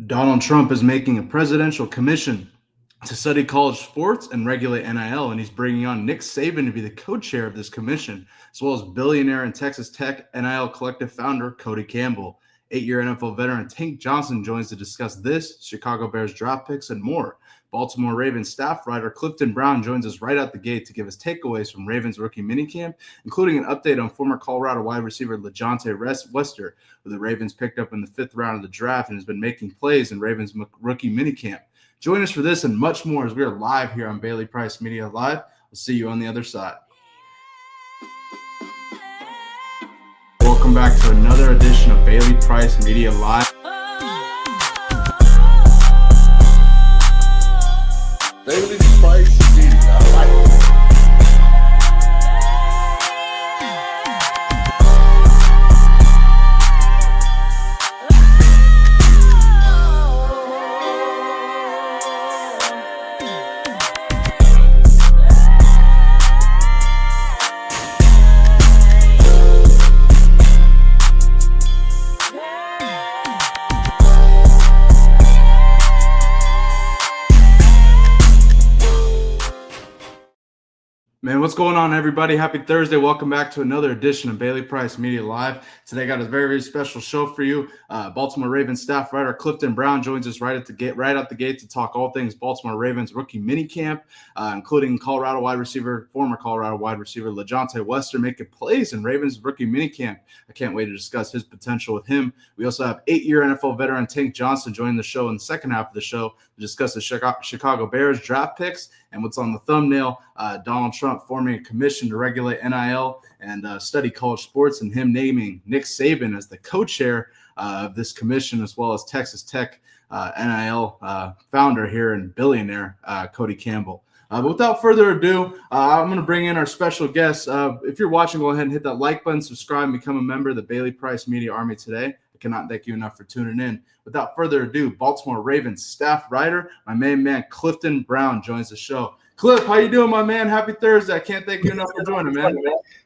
Donald Trump is making a presidential commission to study college sports and regulate NIL, and he's bringing on Nick Saban to be the co-chair of this commission, as well as billionaire and Texas Tech NIL Collective founder Cody Campbell. 8-year NFL veteran Tank Johnson joins to discuss this, Chicago Bears draft picks, and more. Baltimore Ravens staff writer Clifton Brown joins us right out the gate to give us takeaways from Ravens Rookie Minicamp, including an update on former Colorado wide receiver LaJohntay Wester, who the Ravens picked up in the 5th round of the draft and has been making plays in Ravens Rookie Minicamp. Join us for this and much more as we are live here on Bailey Price Media Live. We'll see you on the other side. Welcome back to another edition of Bailey Price Media Live. Bailey Price Media Live. Man, what's going on, everybody? Happy Thursday. Welcome back to another edition of Bailey Price Media Live. Today, I got a very, very special show for you. Baltimore Ravens staff writer Clifton Brown joins us right out the gate to talk all things Baltimore Ravens Rookie Minicamp, including former Colorado wide receiver LaJohntay Wester making plays in Ravens Rookie Minicamp. I can't wait to discuss his potential with him. We also have 8-year NFL veteran Tank Johnson joining the show in the second half of the show to discuss the Chicago Bears draft picks and what's on the thumbnail, Donald Trump forming a commission to regulate NIL and study college sports, and him naming Nick Saban as the co-chair of this commission, as well as Texas Tech NIL founder here and billionaire Cody Campbell. But without further ado, I'm going to bring in our special guest. If you're watching, go ahead and hit that like button, subscribe, and become a member of the Bailey Price Media Army today. I cannot thank you enough for tuning in. Without further ado, Baltimore Ravens staff writer, my main man Clifton Brown joins the show. Cliff, how you doing, my man? Happy Thursday. I can't thank you enough for joining, man.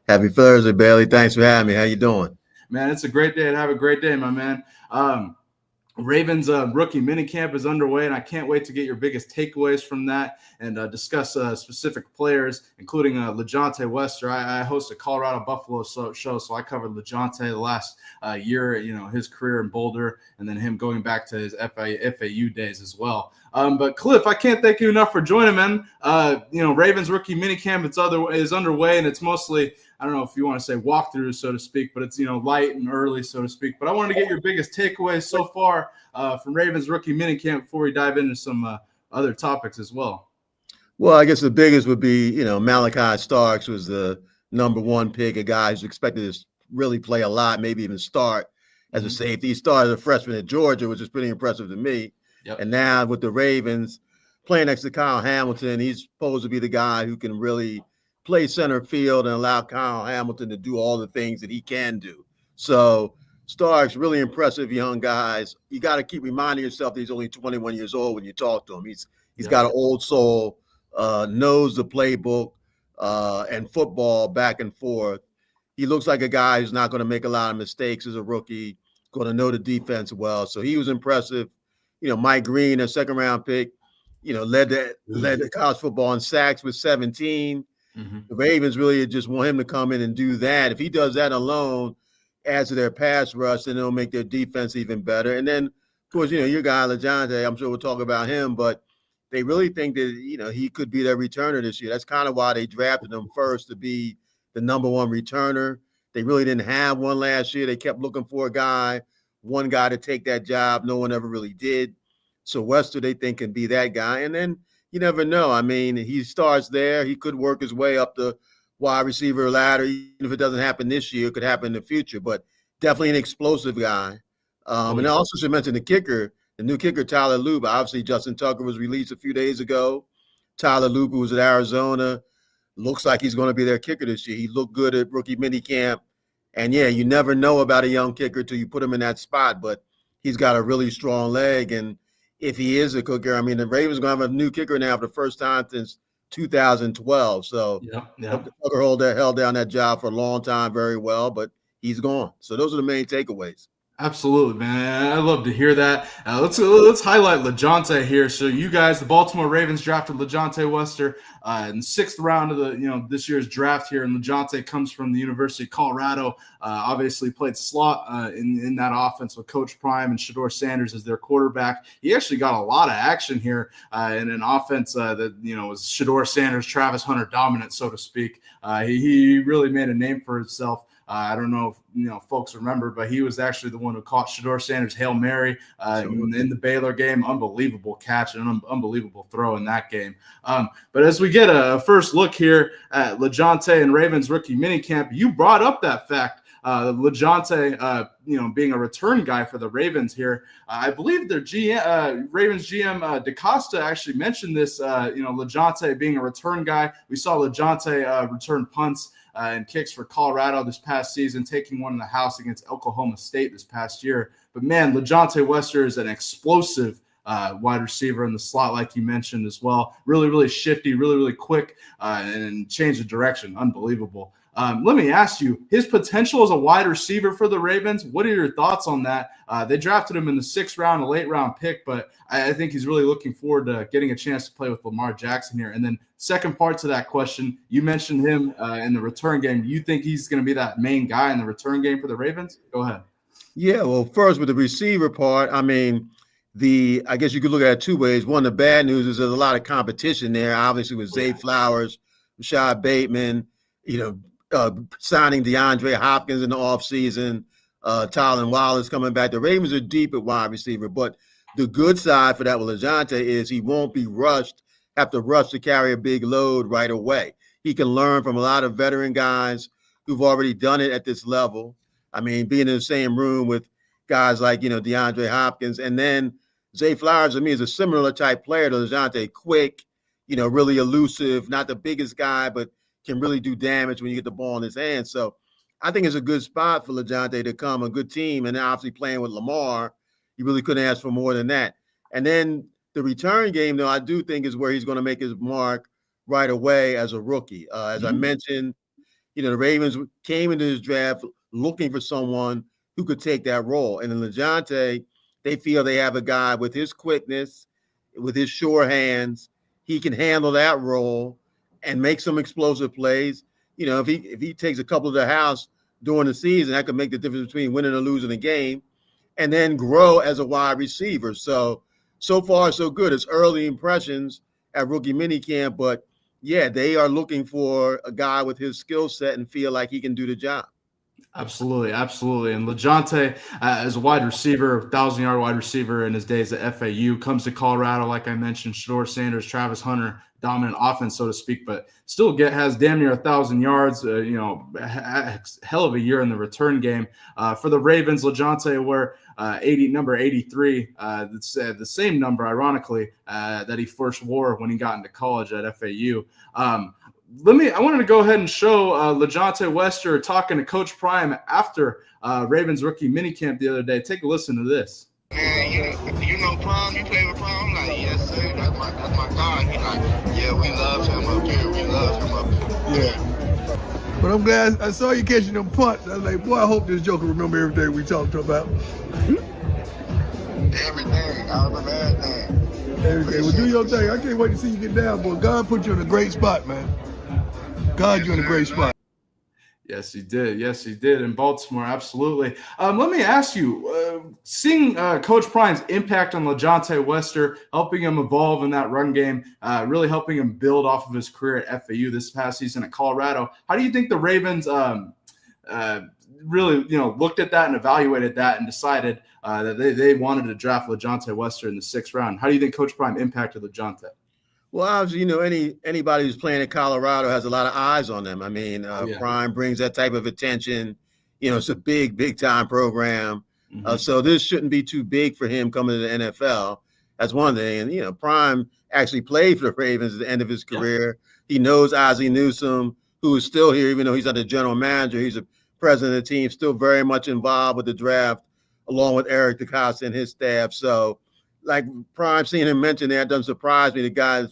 Happy Thursday, Bailey. Thanks for having me. How you doing? Man, it's a great day, and have a great day, my man. Ravens Rookie Minicamp is underway, and I can't wait to get your biggest takeaways from that and discuss specific players, including LaJohntay Wester. I host a Colorado Buffalo show, so I covered LaJohntay the last year, his career in Boulder, and then him going back to his FAU days as well. But Cliff, I can't thank you enough for joining, man. Ravens Rookie Minicamp is underway, and it's mostly, I don't know if you want to say walkthrough, so to speak, but it's, light and early, so to speak. But I wanted to get your biggest takeaways so far from Ravens Rookie Minicamp before we dive into some other topics as well. Well, I guess the biggest would be, Malachi Starks was the number one pick, a guy who's expected to really play a lot, maybe even start as a safety. He started as a freshman at Georgia, which is pretty impressive to me. Yep. And now with the Ravens playing next to Kyle Hamilton, he's supposed to be the guy who can really play center field and allow Kyle Hamilton to do all the things that he can do. So Starks, really impressive young guys. You got to keep reminding yourself that he's only 21 years old when you talk to him. He's got an old soul, knows the playbook and football back and forth. He looks like a guy who's not going to make a lot of mistakes as a rookie, going to know the defense well. So he was impressive. Mike Green, a second-round pick, led the college football in sacks with 17. Mm-hmm. The Ravens really just want him to come in and do that. If he does that alone, adds to their pass rush, then it'll make their defense even better. And then, of course, your guy, LaJohntay, I'm sure we'll talk about him, but they really think that, he could be their returner this year. That's kind of why they drafted him first, to be the number one returner. They really didn't have one last year. They kept looking for one guy to take that job. No one ever really did. So Wester, they think, can be that guy. And then you never know. I mean, he starts there. He could work his way up the wide receiver ladder. Even if it doesn't happen this year, it could happen in the future. But definitely an explosive guy. And I also should mention the new kicker, Tyler Luba. Obviously, Justin Tucker was released a few days ago. Tyler Luba was at Arizona. Looks like he's going to be their kicker this year. He looked good at rookie minicamp. And, yeah, you never know about a young kicker till you put him in that spot. But he's got a really strong leg. And if he is a kicker, I mean, the Ravens are going to have a new kicker now for the first time since 2012. So Tucker held down that job for a long time very well, but he's gone. So those are the main takeaways. Absolutely, man. I love to hear that. Let's highlight LaJohntay here. So you guys, the Baltimore Ravens drafted LaJohntay Wester in the 6th round of the this year's draft here, and LaJohntay comes from the University of Colorado. Obviously played slot in that offense with Coach Prime and Shedeur Sanders as their quarterback. He actually got a lot of action here in an offense that was Shedeur Sanders, Travis Hunter dominant, so to speak. He really made a name for himself. I don't know if folks remember, but he was actually the one who caught Shedeur Sanders' Hail Mary in the Baylor game. Unbelievable catch and an unbelievable throw in that game. But as we get a first look here at LaJohntay and Ravens Rookie Minicamp, you brought up that fact. LaJohntay, being a return guy for the Ravens here. I believe their Ravens GM DaCosta actually mentioned this, LaJohntay being a return guy. We saw LaJohntay return punts and kicks for Colorado this past season, taking one in the house against Oklahoma State this past year. But, man, LaJohntay Wester is an explosive wide receiver in the slot, like you mentioned as well. Really, really shifty, really, really quick, and change of direction. Unbelievable. Let me ask you, his potential as a wide receiver for the Ravens, what are your thoughts on that? They drafted him in the 6th round, a late-round pick, but I think he's really looking forward to getting a chance to play with Lamar Jackson here. And then second part to that question, you mentioned him in the return game. Do you think he's going to be that main guy in the return game for the Ravens? Go ahead. Yeah, well, first with the receiver part, I guess you could look at it two ways. One, the bad news is there's a lot of competition there, obviously with Zay Flowers, Rashad Bateman, signing DeAndre Hopkins in the offseason, Tylan Wallace coming back. The Ravens are deep at wide receiver, but the good side for that with LaJohntay is he won't be have to rush to carry a big load right away. He can learn from a lot of veteran guys who've already done it at this level. Being in the same room with guys like, DeAndre Hopkins. And then Zay Flowers, to me, is a similar type player to LaJohntay. Quick, really elusive, not the biggest guy, but can really do damage when you get the ball in his hands. So I think it's a good spot for LaJohntay to come, a good team. And obviously playing with Lamar, you really couldn't ask for more than that. And then the return game, though, I do think is where he's going to make his mark right away as a rookie. As I mentioned, the Ravens came into this draft looking for someone who could take that role. And in LaJohntay, they feel they have a guy with his quickness, with his sure hands. He can handle that role and make some explosive plays. If he takes a couple of the house during the season, that could make the difference between winning or losing a game, and then grow as a wide receiver. So far, so good. It's early impressions at rookie minicamp, but yeah, they are looking for a guy with his skill set and feel like he can do the job. Absolutely. And LaJohntay, as a wide receiver, 1,000-yard wide receiver in his days at FAU, comes to Colorado, like I mentioned, Shedeur Sanders, Travis Hunter, dominant offense, so to speak, but still has damn near 1,000 yards, hell of a year in the return game. For the Ravens, LaJohntay wore number 83. That's the same number, ironically, that he first wore when he got into college at FAU. I wanted to go ahead and show LaJohntay Wester talking to Coach Prime after Ravens Rookie Minicamp the other day. Take a listen to this. Man, you know Prime? You play with Prime? I'm like, yes, sir. That's my guy. He like, yeah, we love him up here. We love him up here. Yeah. But I'm glad I saw you catching them punts. I was like, boy, I hope this joker remember everything we talked about. Everything. I remember everything. Everything. Well, do your thing. I can't wait to see you get down, boy. God put you in a great spot, man. God, you're in a great spot. Yes, he did. In Baltimore, absolutely. Let me ask you, seeing Coach Prime's impact on LaJohntay Wester, helping him evolve in that run game, really helping him build off of his career at FAU this past season at Colorado. How do you think the Ravens really, looked at that and evaluated that and decided that they wanted to draft LaJohntay Wester in the 6th round? How do you think Coach Prime impacted LaJohntay? Well, obviously, anybody who's playing in Colorado has a lot of eyes on them. Prime brings that type of attention. It's a big time program. So this shouldn't be too big for him coming to the NFL. That's one thing. And, Prime actually played for the Ravens at the end of his career. He knows Ozzie Newsome, who is still here, even though he's not the general manager. He's the president of the team, still very much involved with the draft, along with Eric DaCosta and his staff. So, like Prime, seeing him mention that doesn't surprise me. The guy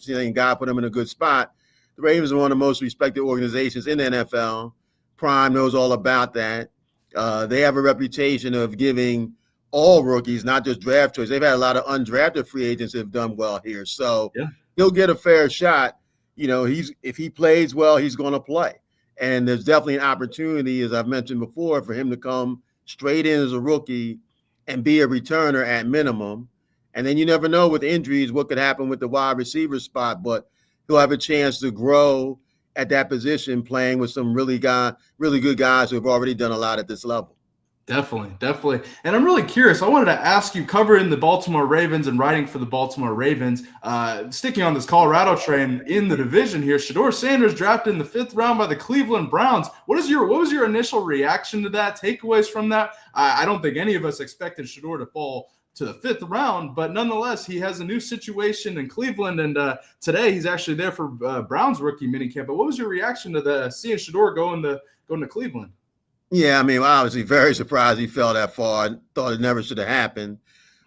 put him in a good spot. The Ravens are one of the most respected organizations in the NFL. Prime knows all about that. They have a reputation of giving all rookies, not just draft choice. They've had a lot of undrafted free agents that have done well here. So Yeah. he'll get a fair shot. If he plays well, he's going to play. And there's definitely an opportunity, as I've mentioned before, for him to come straight in as a rookie and be a returner at minimum. And then you never know with injuries what could happen with the wide receiver spot, but he'll have a chance to grow at that position playing with some really good guys who have already done a lot at this level. Definitely. And I'm really curious. I wanted to ask you, covering the Baltimore Ravens and writing for the Baltimore Ravens, sticking on this Colorado train in the division here, Shedeur Sanders drafted in the 5th round by the Cleveland Browns. What was your initial reaction to that, takeaways from that? I don't think any of us expected Shedeur to fall to the 5th round, but nonetheless, he has a new situation in Cleveland, and today he's actually there for Browns rookie minicamp. But what was your reaction to seeing Shedeur going to Cleveland? Yeah, I mean, obviously very surprised he fell that far. I thought it never should have happened.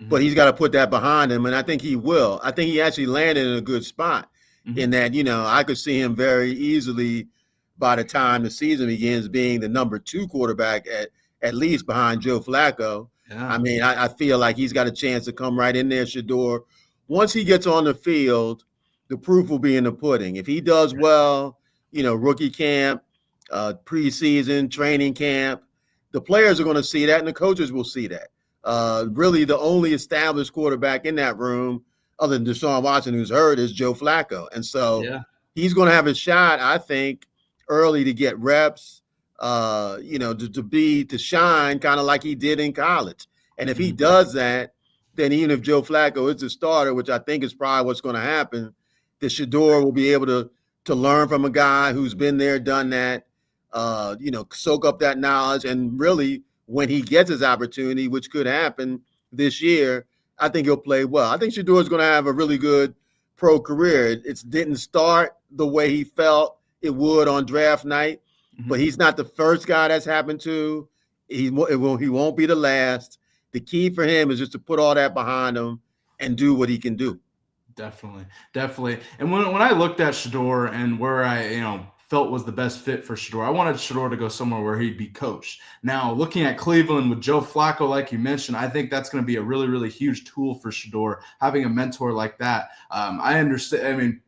But he's got to put that behind him, and I think he will. I think he actually landed in a good spot in that, I could see him very easily by the time the season begins being the number 2 quarterback at least behind Joe Flacco. Yeah. I mean, I feel like he's got a chance to come right in there, Shedeur. Once he gets on the field, the proof will be in the pudding. If he does well, rookie camp, preseason, training camp, the players are going to see that and the coaches will see that. Really, the only established quarterback in that room, other than Deshaun Watson, who's hurt, is Joe Flacco. And so he's going to have a shot, I think, early to get reps, to shine kind of like he did in college. And if he does that, then even if Joe Flacco is the starter, which I think is probably what's going to happen, the Shedeur will be able to learn from a guy who's been there, done that, soak up that knowledge. And really, when he gets his opportunity, which could happen this year, I think he'll play well. I think Shedeur is going to have a really good pro career. It didn't start the way he felt it would on draft night, but he's not the first guy that's happened to. He won't be the last. The key for him is just to put all that behind him and do what he can do. Definitely. And when I looked at Shedeur and where I felt was the best fit for Shedeur, I wanted Shedeur to go somewhere where he'd be coached. Now, looking at Cleveland with Joe Flacco, like you mentioned, I think that's going to be a really, really huge tool for Shedeur, having a mentor like that. I understand. I mean,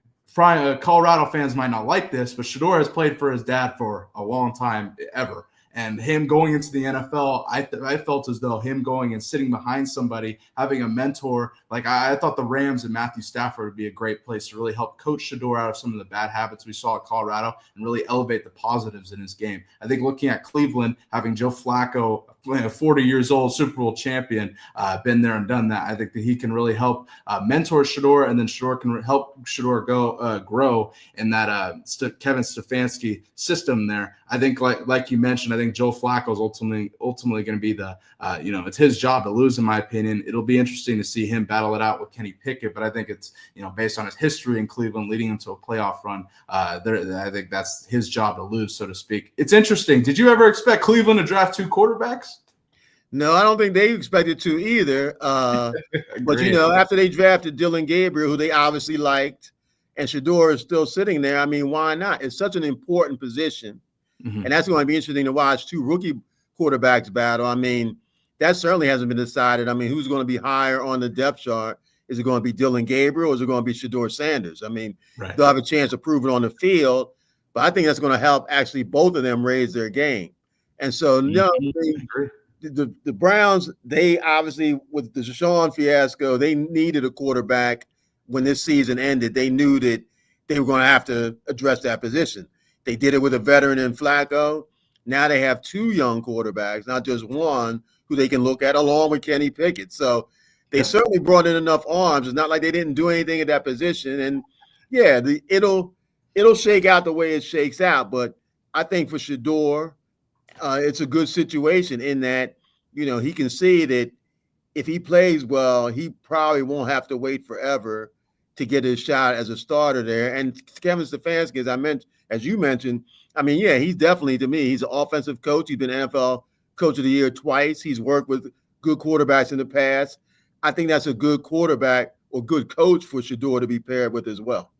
Colorado fans might not like this, but Shedeur has played for his dad for a long time, ever. And him going into the NFL, I felt as though him going and sitting behind somebody, having a mentor, like I thought the Rams and Matthew Stafford would be a great place to really help coach Shedeur out of some of the bad habits we saw at Colorado and really elevate the positives in his game. I think looking at Cleveland, having Joe Flacco, 40 years old, Super Bowl champion, been there and done that, I think that he can really help mentor Shedeur, and then Shedeur can help Shedeur grow in that Kevin Stefanski system there. I think like you mentioned, I think Joe Flacco is ultimately going to be the it's his job to lose, in my opinion. It'll be interesting to see him battle it out with Kenny Pickett, but I think it's based on his history in Cleveland leading him to a playoff run. I think that's his job to lose, so to speak. It's interesting. Did you ever expect Cleveland to draft 2 quarterbacks? No, I don't think they expected to either. But after they drafted Dillon Gabriel, who they obviously liked, and Shedeur is still sitting there, I mean, why not? It's such an important position. And that's going to be interesting to watch 2 rookie quarterbacks battle. I mean, that certainly hasn't been decided. I mean, who's going to be higher on the depth chart? Is it going to be Dillon Gabriel or is it going to be Shedeur Sanders? I mean, they'll have a chance to prove it on the field, but I think that's going to help actually both of them raise their game. And so, the Browns, they obviously, with the Deshaun fiasco, they needed a quarterback when this season ended. They knew that they were going to have to address that position. They did it with a veteran in Flacco. Now they have 2 young quarterbacks, not just one, who they can look at along with Kenny Pickett. So they certainly brought in enough arms. It's not like they didn't do anything at that position. And it'll shake out the way it shakes out. But I think for Shedeur, it's a good situation in that, he can see that if he plays well, he probably won't have to wait forever to get his shot as a starter there. And Kevin Stefanski, as you mentioned, I mean, he's definitely, to me, he's an offensive coach. He's been NFL Coach of the Year twice. He's worked with good quarterbacks in the past. I think that's a good quarterback or good coach for Shedeur to be paired with as well.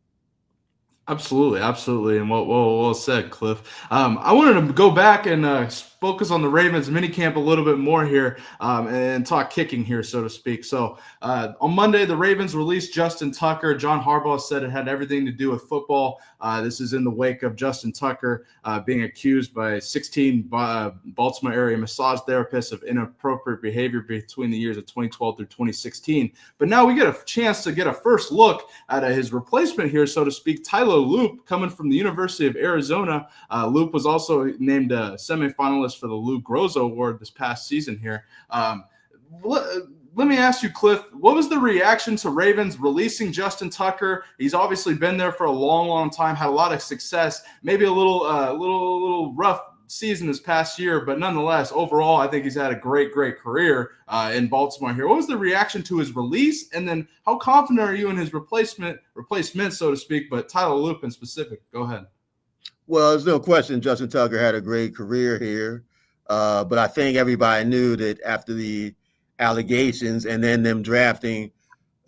Absolutely, absolutely, and well said, Cliff. I wanted to go back and focus on the Ravens minicamp a little bit more here, and talk kicking here, so to speak. So on Monday, the Ravens released Justin Tucker. John Harbaugh said it had everything to do with football. This is in the wake of Justin Tucker being accused by 16 Baltimore area massage therapists of inappropriate behavior between the years of 2012 through 2016. But now we get a chance to get a first look at his replacement here, so to speak, Tyler Loop, coming from the University of Arizona. Loop was also named a semifinalist for the Lou Groza Award this past season here. Let me ask you, Cliff, what was the reaction to Ravens releasing Justin Tucker? He's obviously been there for a long, long time, had a lot of success, maybe a little rough season this past year, but nonetheless, overall, I think he's had a great career in Baltimore here. What was the reaction to his release, and then how confident are you in his replacement, so to speak, but Tyler Loop in specific? Go ahead. Well, there's no question Justin Tucker had a great career here, but I think everybody knew that after the allegations and then them drafting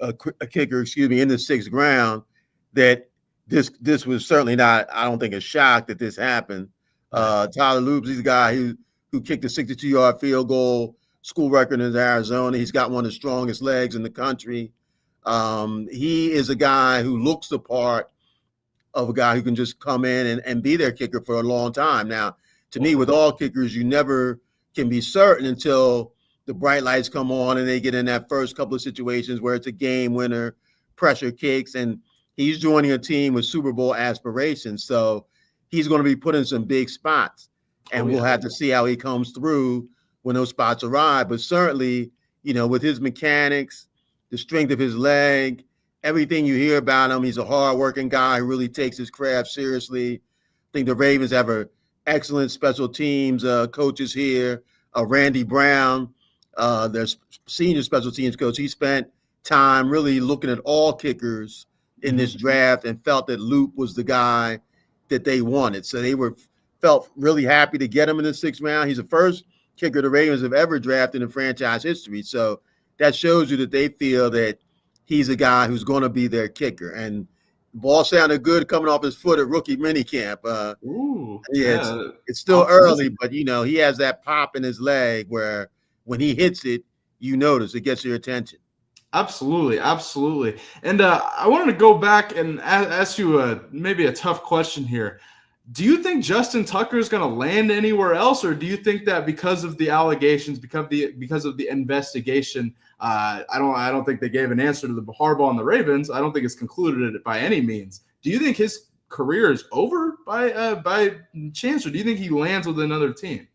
a kicker, in the 6th round, that this was certainly not, I don't think, a shock that this happened. Tyler Loop, he's a guy who kicked a 62-yard field goal, school record in Arizona. He's got one of the strongest legs in the country. He is a guy who looks the part of a guy who can just come in and be their kicker for a long time. Now, to me, with all kickers, you never can be certain until the bright lights come on and they get in that first couple of situations where it's a game winner, pressure kicks, and he's joining a team with Super Bowl aspirations. So he's going to be put in some big spots, and we'll have to see how he comes through when those spots arrive. But certainly, with his mechanics, the strength of his leg, everything you hear about him, he's a hardworking guy who really takes his craft seriously. I think the Ravens have an excellent special teams coaches here. Randy Brown, their senior special teams coach, he spent time really looking at all kickers in this draft and felt that Loop was the guy that they wanted. So they felt really happy to get him in the 6th round. He's the first kicker the Ravens have ever drafted in franchise history. So that shows you that they feel that he's a guy who's going to be their kicker. And the ball sounded good coming off his foot at rookie minicamp. It's still early, but he has that pop in his leg where when he hits it, notice it gets your attention. Absolutely. And I wanted to go back and ask you maybe a tough question here. Do you think Justin Tucker is going to land anywhere else, or do you think that because of the allegations, because of the investigation, I don't think they gave an answer to the Harbaugh and the Ravens. I don't think it's concluded by any means. Do you think his career is over by chance, or do you think he lands with another team?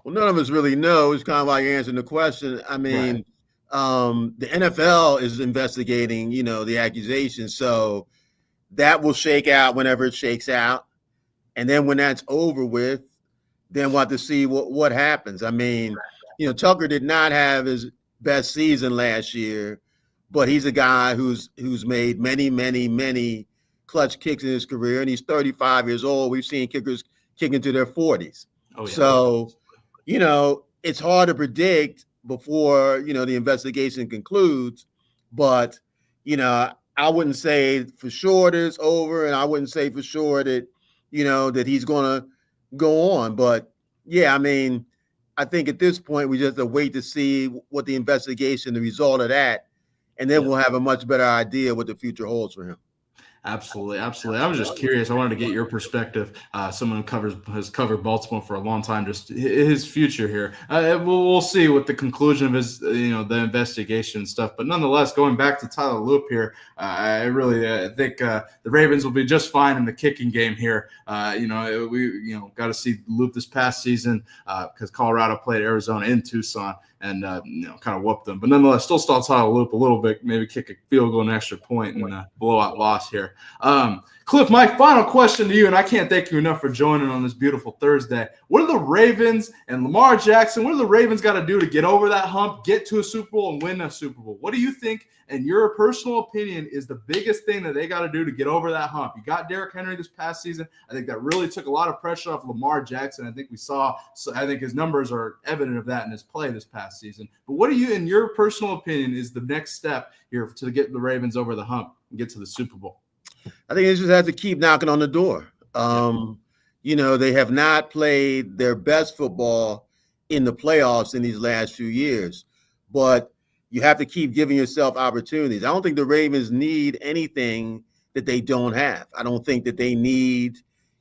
Well, none of us really know. It's kind of like answering the question. I mean, the NFL is investigating, the accusations. So that will shake out whenever it shakes out. And then when that's over with, then we'll have to see what happens. I mean, Tucker did not have his best season last year, but he's a guy who's made many clutch kicks in his career, and he's 35 years old. We've seen kickers kick into their 40s. So, it's hard to predict before, the investigation concludes, but, I wouldn't say for sure that it's over, and I wouldn't say for sure that, that he's going to go on. But yeah, I mean, I think at this point, we just have to wait to see what the investigation, the result of that, and then we'll have a much better idea what the future holds for him. Absolutely. I was just curious. I wanted to get your perspective. Someone who has covered Baltimore for a long time, just his future here. We'll see what the conclusion of his, the investigation stuff. But nonetheless, going back to Tyler Loop here, I really think the Ravens will be just fine in the kicking game here. We got to see Loop this past season because Colorado played Arizona in Tucson and kind of whooped them. But nonetheless, still Tyler Loop a little bit, maybe kick a field goal, an extra point, and blowout loss here. Cliff, my final question to you, and I can't thank you enough for joining on this beautiful Thursday. What are the Ravens and Lamar Jackson, what do the Ravens got to do to get over that hump, get to a Super Bowl, and win a Super Bowl? What do you think, in your personal opinion, is the biggest thing that they got to do to get over that hump? You got Derrick Henry this past season. I think that really took a lot of pressure off Lamar Jackson. I think I think his numbers are evident of that in his play this past season. But what do you, in your personal opinion, is the next step here to get the Ravens over the hump and get to the Super Bowl? I think they just have to keep knocking on the door. They have not played their best football in the playoffs in these last few years, but you have to keep giving yourself opportunities. I don't think the Ravens need anything that they don't have. I don't think that they need,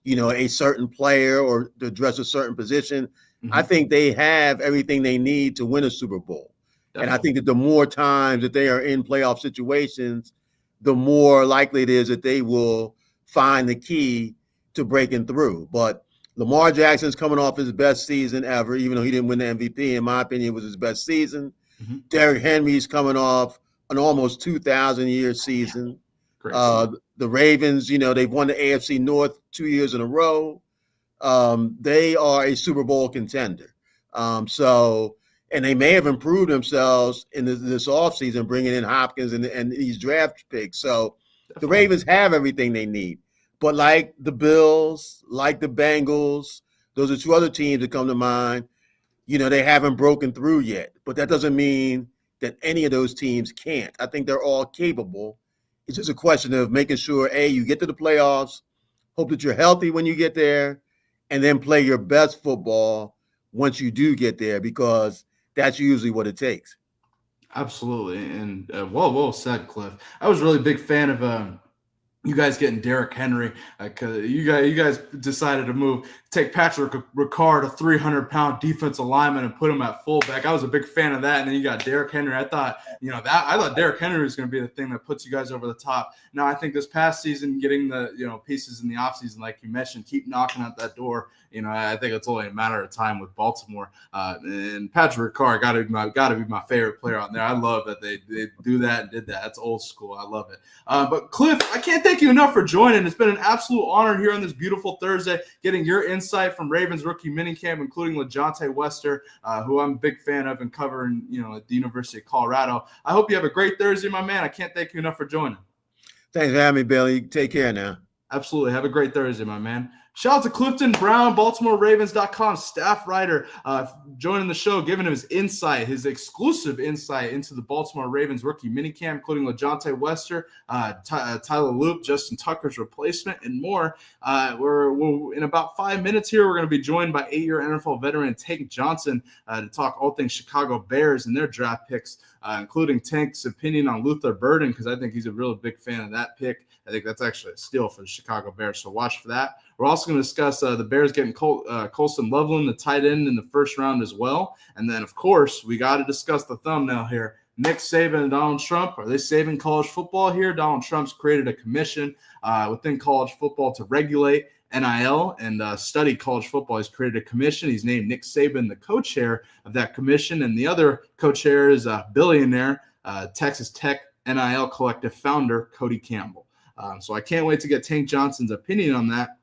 a certain player or to address a certain position. Mm-hmm. I think they have everything they need to win a Super Bowl. Definitely. And I think that the more times that they are in playoff situations, the more likely it is that they will find the key to breaking through. But Lamar Jackson's coming off his best season ever, even though he didn't win the MVP. In my opinion, it was his best season. Mm-hmm. Derrick Henry's coming off an almost 2,000-year season. The Ravens, they've won the AFC North 2 years in a row. They are a Super Bowl contender. And they may have improved themselves in this offseason, bringing in Hopkins and these draft picks. So the Ravens have everything they need. But like the Bills, like the Bengals, those are two other teams that come to mind, they haven't broken through yet. But that doesn't mean that any of those teams can't. I think they're all capable. It's just a question of making sure, A, you get to the playoffs, hope that you're healthy when you get there, and then play your best football once you do get there, because that's usually what it takes. Absolutely. And well said, Cliff. I was really a big fan of you guys getting Derrick Henry. You guys decided to take Patrick Ricard, a 300-pound defensive lineman, and put him at fullback. I was a big fan of that. And then you got Derrick Henry. I thought Derrick Henry was going to be the thing that puts you guys over the top. Now, I think this past season, getting the pieces in the offseason, like you mentioned, keep knocking at that door. I think it's only a matter of time with Baltimore. And Patrick Ricard got to be my favorite player on there. I love that they do that and did that. That's old school. I love it. But Cliff, I can't thank you enough for joining. It's been an absolute honor here on this beautiful Thursday, getting your insight from Ravens Rookie Minicamp, including LaJohntay Wester, who I'm a big fan of and covering, at the University of Colorado. I hope you have a great Thursday, my man. I can't thank you enough for joining. Thanks for having me, Billy. Take care now. Absolutely. Have a great Thursday, my man. Shout out to Clifton Brown, BaltimoreRavens.com staff writer, joining the show, giving him his exclusive insight into the Baltimore Ravens rookie minicamp, including LaJohntay Wester, Tyler Loop, Justin Tucker's replacement, and more. We're in about 5 minutes here. We're going to be joined by 8-year NFL veteran Tank Johnson to talk all things Chicago Bears and their draft picks, including Tank's opinion on Luther Burden, because I think he's a real big fan of that pick. I think that's actually a steal for the Chicago Bears, so watch for that. We're also going to discuss the Bears getting Colston Loveland, the tight end, in the first round as well. And then, of course, we got to discuss the thumbnail here. Nick Saban and Donald Trump, are they saving college football here? Donald Trump's created a commission within college football to regulate NIL and study college football. He's created a commission. He's named Nick Saban the co-chair of that commission. And the other co-chair is a billionaire, Texas Tech NIL Collective founder, Cody Campbell. So I can't wait to get Tank Johnson's opinion on that.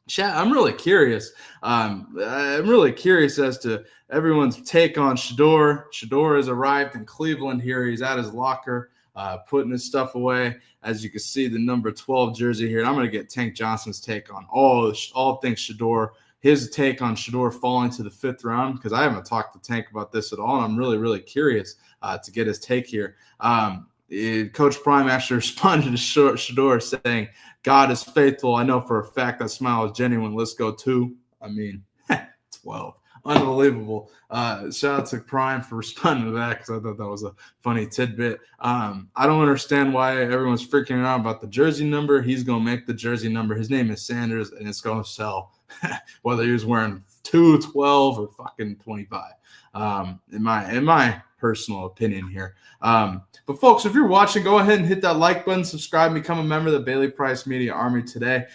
Chat, I'm really curious. I'm really curious as to everyone's take on Shedeur. Shedeur has arrived in Cleveland here. He's at his locker, putting his stuff away. As you can see, the number 12 jersey here. And I'm going to get Tank Johnson's take on all things Shedeur. His take on Shedeur falling to the 5th round, because I haven't talked to Tank about this at all, and I'm really, really curious to get his take here. Coach Prime actually responded to Shedeur saying, "God is faithful. I know for a fact that smile is genuine. Let's go 2." I mean, 12. Unbelievable. Shout out to Prime for responding to that, because I thought that was a funny tidbit. I don't understand why everyone's freaking out about the jersey number. He's going to make the jersey number. His name is Sanders, and it's going to sell, whether he was wearing 2, 12, or fucking 25. In my personal opinion here. But folks, if you're watching, go ahead and hit that like button, subscribe, become a member of the Bailey Price Media Army today.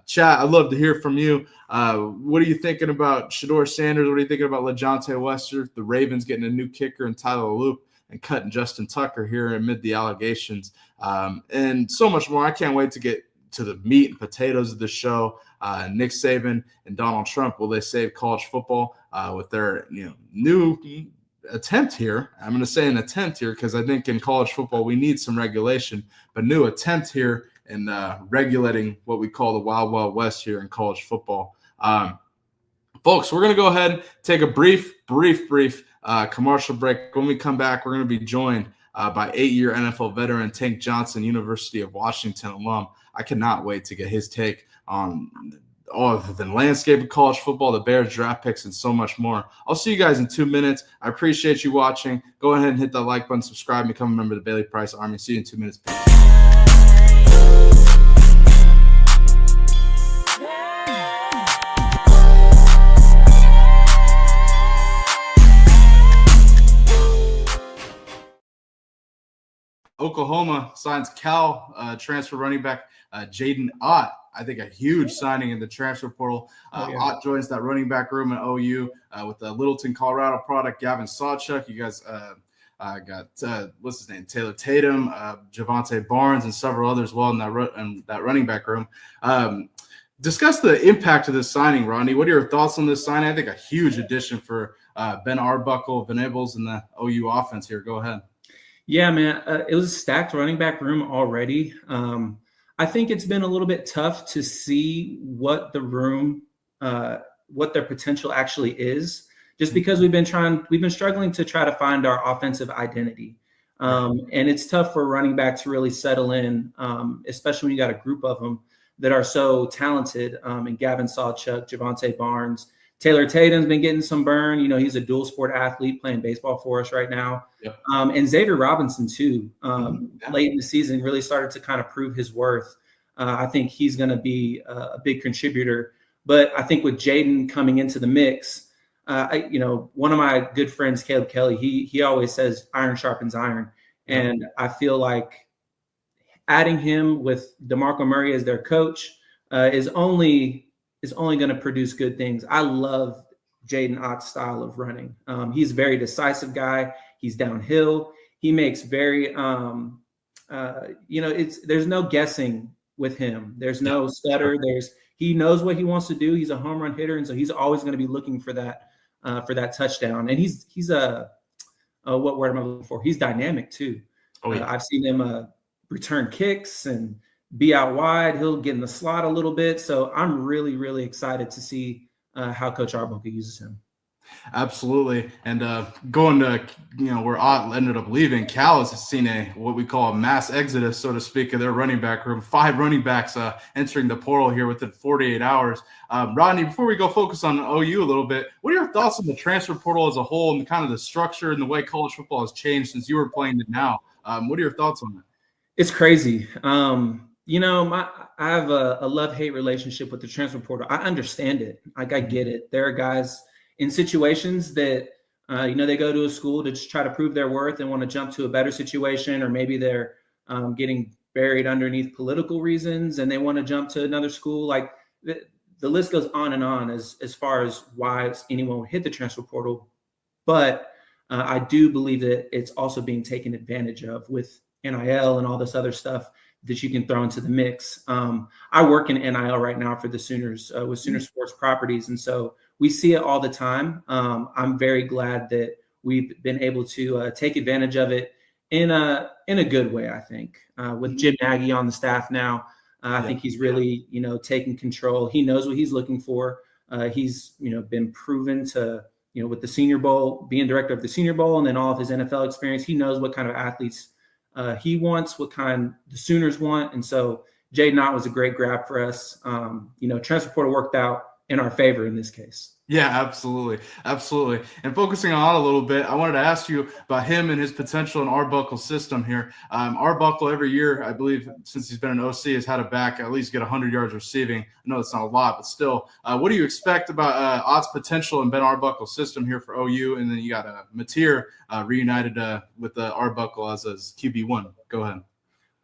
Chat, I'd love to hear from you. What are you thinking about Shedeur Sanders? What are you thinking about LaJohntay Wester, the Ravens getting a new kicker and Tyler Loop, and cutting Justin Tucker here amid the allegations, and so much more? I can't wait to get to the meat and potatoes of the show. Nick Saban and Donald Trump, will they save college football with their new attempt here? I'm going to say an attempt here, because I think in college football we need some regulation, but new attempt here in regulating what we call the Wild Wild West here in college football. Folks, we're going to go ahead and take a brief commercial break. When we come back, we're going to be joined by 8-year NFL veteran Tank Johnson, University of Washington alum. I cannot wait to get his take on all other than landscape of college football, the Bears draft picks, and so much more. I'll see you guys in 2 minutes. I appreciate you watching. Go ahead and hit that like button, subscribe, become a member of the Bailey Price Army. See you in 2 minutes. Oklahoma signs Cal transfer running back Jaden Ott. I think a huge signing in the transfer portal. Ott joins that running back room at OU with the Littleton, Colorado product, Gavin Sawchuk. You guys got, what's his name, Taylor Tatum, Javonte Barnes, and several others well in that running back room. Discuss the impact of this signing, Rodney. What are your thoughts on this signing? I think a huge addition for Ben Arbuckle, Venables, and the OU offense here. Go ahead. Yeah, man, it was a stacked running back room already. I think it's been a little bit tough to see what the room, what their potential actually is, just because we've been struggling to try to find our offensive identity. And it's tough for running back to really settle in, especially when you got a group of them that are so talented. And Gavin Sawchuk, Javonte Barnes, Taylor Tatum's been getting some burn. You know, he's a dual sport athlete playing baseball for us right now. Yep. And Xavier Robinson, too, late in the season really started to kind of prove his worth. I think he's going to be a big contributor. But I think with Jaden coming into the mix, one of my good friends, Caleb Kelly, he always says iron sharpens iron. And I feel like adding him with DeMarco Murray as their coach is only going to produce good things. I love Jaden Ott's style of running. He's a very decisive guy. He's downhill. He makes very, there's no guessing with him. There's no stutter. He knows what he wants to do. He's a home run hitter, and so he's always going to be looking for that touchdown. And he's what word am I looking for? He's dynamic too. I've seen him return kicks and be out wide. He'll get in the slot a little bit. So I'm really, really excited to see how Coach Arbuckle uses him. Absolutely. And going to, where Ott ended up leaving, Cal has seen what we call a mass exodus, so to speak, of their running back room. 5 running backs entering the portal here within 48 hours. Rodney, before we go focus on OU a little bit, what are your thoughts on the transfer portal as a whole and kind of the structure and the way college football has changed since you were playing it now? What are your thoughts on that? It's crazy. I have a love-hate relationship with the transfer portal. I understand it. I get it. There are guys in situations that, they go to a school to just try to prove their worth and want to jump to a better situation, or maybe they're getting buried underneath political reasons and they want to jump to another school. Like the list goes on and on as far as why anyone would hit the transfer portal. But I do believe that it's also being taken advantage of with NIL and all this other stuff that you can throw into the mix. I work in NIL right now for the Sooners with Sooner Sports Properties. And so we see it all the time. I'm very glad that we've been able to take advantage of it in a good way, I think. With Jim Nagy on the staff now, I think he's really, taking control. He knows what he's looking for. He's, been proven to, with the Senior Bowl, being director of the Senior Bowl, and then all of his NFL experience, he knows what kind of athletes he wants, what kind the Sooners want. And so Jaden Ott was a great grab for us. Transfer portal worked out in our favor in this case. Yeah, absolutely. Absolutely. And focusing on Ott a little bit, I wanted to ask you about him and his potential in Arbuckle's system here. Arbuckle every year, I believe, since he's been an OC, has had a back at least get 100 yards receiving. I know it's not a lot, but still. What do you expect about Ott's potential in Ben Arbuckle's system here for OU? And then you got Mateer reunited with Arbuckle as QB1. Go ahead.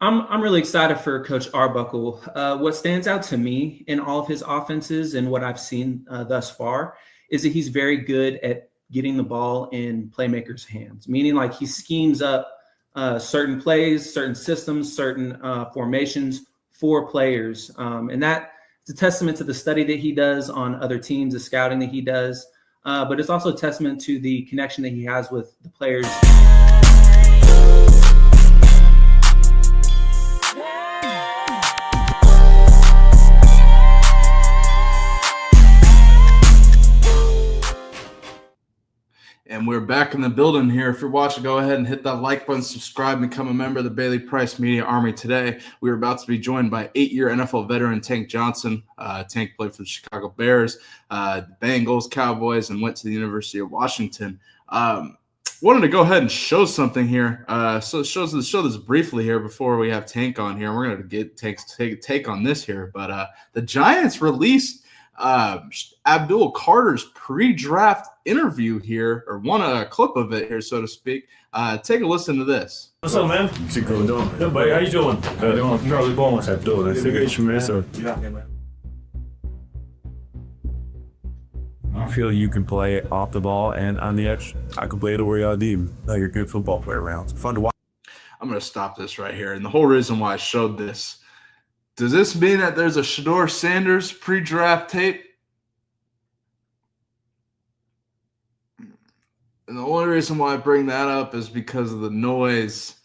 I'm really excited for Coach Arbuckle. What stands out to me in all of his offenses and what I've seen thus far is that he's very good at getting the ball in playmakers' hands, meaning like he schemes up certain plays, certain systems, certain formations for players. And that's a testament to the study that he does on other teams, the scouting that he does. But it's also a testament to the connection that he has with the players. And we're back in the building here. If you're watching, go ahead and hit that like button, subscribe, and become a member of the Bailey Price Media Army today. We are about to be joined by 8-year NFL veteran Tank Johnson. Tank played for the Chicago Bears, the Bengals, Cowboys, and went to the University of Washington. Wanted to go ahead and show something here. So show this briefly here before we have Tank on here. We're going to get Tank's take on this here. But the Giants released Abdul Carter's pre-draft interview here, or one clip of it here, so to speak. Take a listen to this. What's up, man? What's it going on? Yeah, buddy, how you doing? Probably born Abdul. That's a good man. So, I feel you can play off the ball and on the edge. I can play it where y'all need. You're a good football player around. It's fun to watch. I'm going to stop this right here. And the whole reason why I showed this, does this mean that there's a Shedeur Sanders pre-draft tape? And the only reason why I bring that up is because of the noise,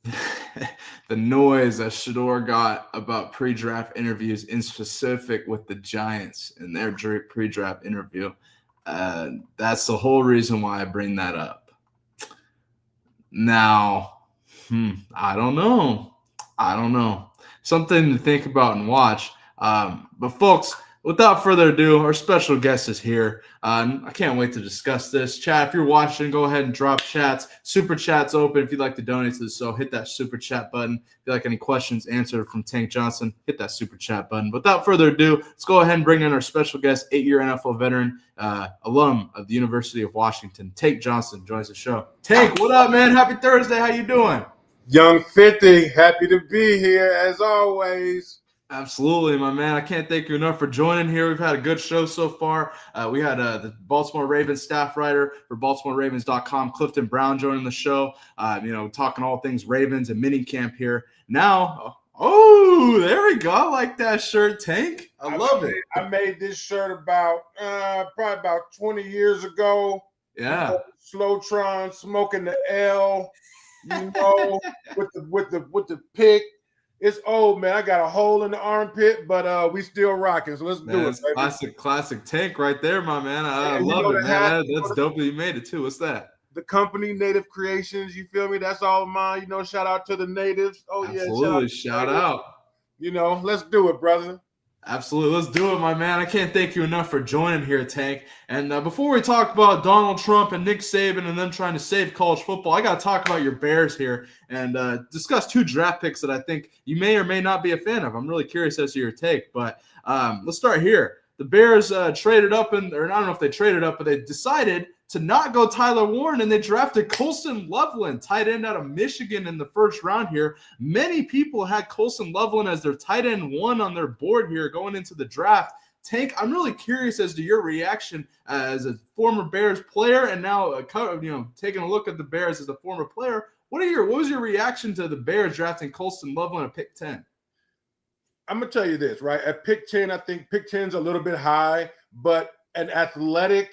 the noise that Shedeur got about pre-draft interviews, in specific with the Giants in their pre-draft interview. That's the whole reason why I bring that up. Now, I don't know. Something to think about and watch. But folks, without further ado, our special guest is here. I can't wait to discuss this. Chat, if you're watching, go ahead and drop chats. Super chat's open. If you'd like to donate to the show, hit that super chat button. If you'd like any questions answered from Tank Johnson, hit that super chat button. Without further ado, let's go ahead and bring in our special guest, 8-year NFL veteran, alum of the University of Washington. Tank Johnson joins the show. Tank, what up, man? Happy Thursday. How you doing? Young 50, happy to be here as always. Absolutely, my man. I can't thank you enough for joining here. We've had a good show so far. We had the Baltimore Ravens staff writer for BaltimoreRavens.com, Clifton Brown, joining the show. Talking all things Ravens and minicamp here. Now, there we go. I like that shirt, Tank. I love it. I made this shirt probably about 20 years ago. Yeah. Slowtron, smoking the L, with the pick. It's old, man. I got a hole in the armpit, but we still rocking. So let's do it. Baby. Classic Tank right there, my man. I love it, man. That's dope that you made it too. What's that? The company, Native Creations. You feel me? That's all mine. Shout out to the natives. Oh yeah, absolutely. Shout out. Let's do it, brother. Absolutely. Let's do it, my man. I can't thank you enough for joining here, Tank. And before we talk about Donald Trump and Nick Saban and them trying to save college football, I got to talk about your Bears here and discuss 2 draft picks that I think you may or may not be a fan of. I'm really curious as to your take, but let's start here. The Bears traded up, or I don't know if they traded up, but they decided to not go Tyler Warren, and they drafted Colston Loveland, tight end out of Michigan, in the first round here. Many people had Colston Loveland as their tight end 1 on their board here going into the draft. Tank, I'm really curious as to your reaction as a former Bears player and now taking a look at the Bears as a former player. What was your reaction to the Bears drafting Colston Loveland at pick 10? I'm gonna tell you this, right? At pick 10, I think pick 10's a little bit high, but an athletic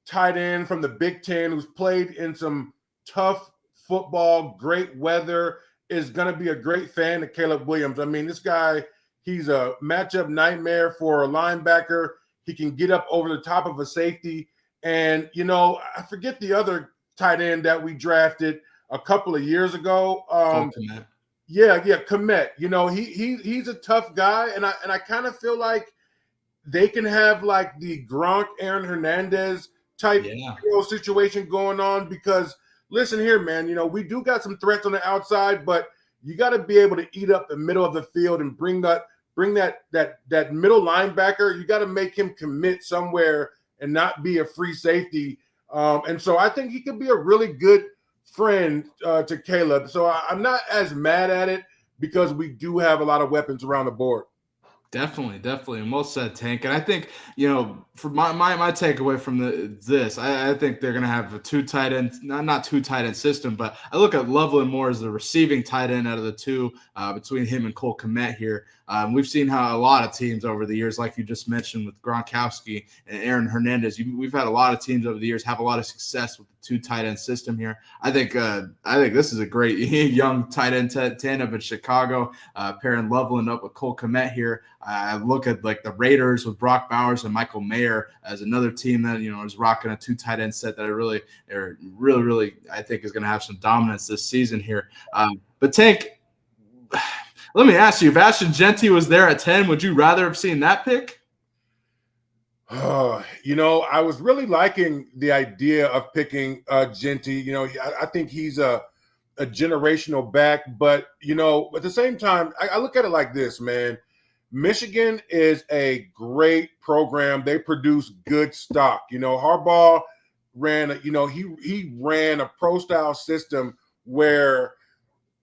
tight end from the Big Ten who's played in some tough football, great weather, is going to be a great fan of Caleb Williams. I mean, this guy, he's a matchup nightmare for a linebacker. He can get up over the top of a safety. And, I forget the other tight end that we drafted a couple of years ago. Komet. He's a tough guy. And I kind of feel like they can have like the Gronk, Aaron Hernandez type situation going on, because listen here, man, we do got some threats on the outside, but you got to be able to eat up the middle of the field and bring that middle linebacker. You got to make him commit somewhere and not be a free safety. And so I think he could be a really good friend to Caleb. So I'm not as mad at it because we do have a lot of weapons around the board. Definitely. And well said, Tank. And I think, for my takeaway from this, I think they're going to have a 2 tight end, not 2 tight end system, but I look at Loveland more as the receiving tight end out of the 2 between him and Cole Kmet here. We've seen how a lot of teams over the years, like you just mentioned with Gronkowski and Aaron Hernandez, we've had a lot of teams over the years have a lot of success with the 2 tight end system here. I think this is a great young tight end tandem in Chicago, pairing Loveland up with Cole Kmet here. I look at like the Raiders with Brock Bowers and Michael Mayer as another team that, is rocking a 2 tight end set that I really I think is going to have some dominance this season here. But Tank, let me ask you, if Ashton Jeanty was there at 10, would you rather have seen that pick? I was really liking the idea of picking Jeanty. I think he's a generational back, but at the same time, I look at it like this, man. Michigan is a great program. They produce good stock. Harbaugh ran, he ran a pro style system where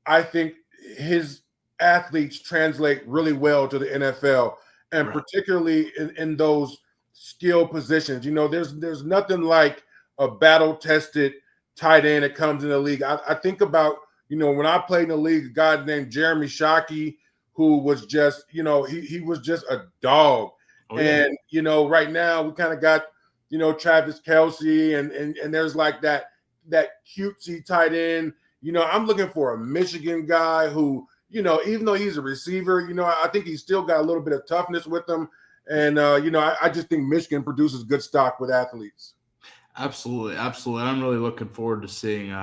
I think his athletes translate really well to the NFL, and particularly in those skill positions. There's nothing like a battle-tested tight end that comes in the league. I think about, when I played in the league, a guy named Jeremy Shockey, who was just, he was just a dog. And, right now we kind of got, Travis Kelce and there's like that cutesy tight end. I'm looking for a Michigan guy who, even though he's a receiver, I think he's still got a little bit of toughness with him. And, I just think Michigan produces good stock with athletes. Absolutely. I'm really looking forward to seeing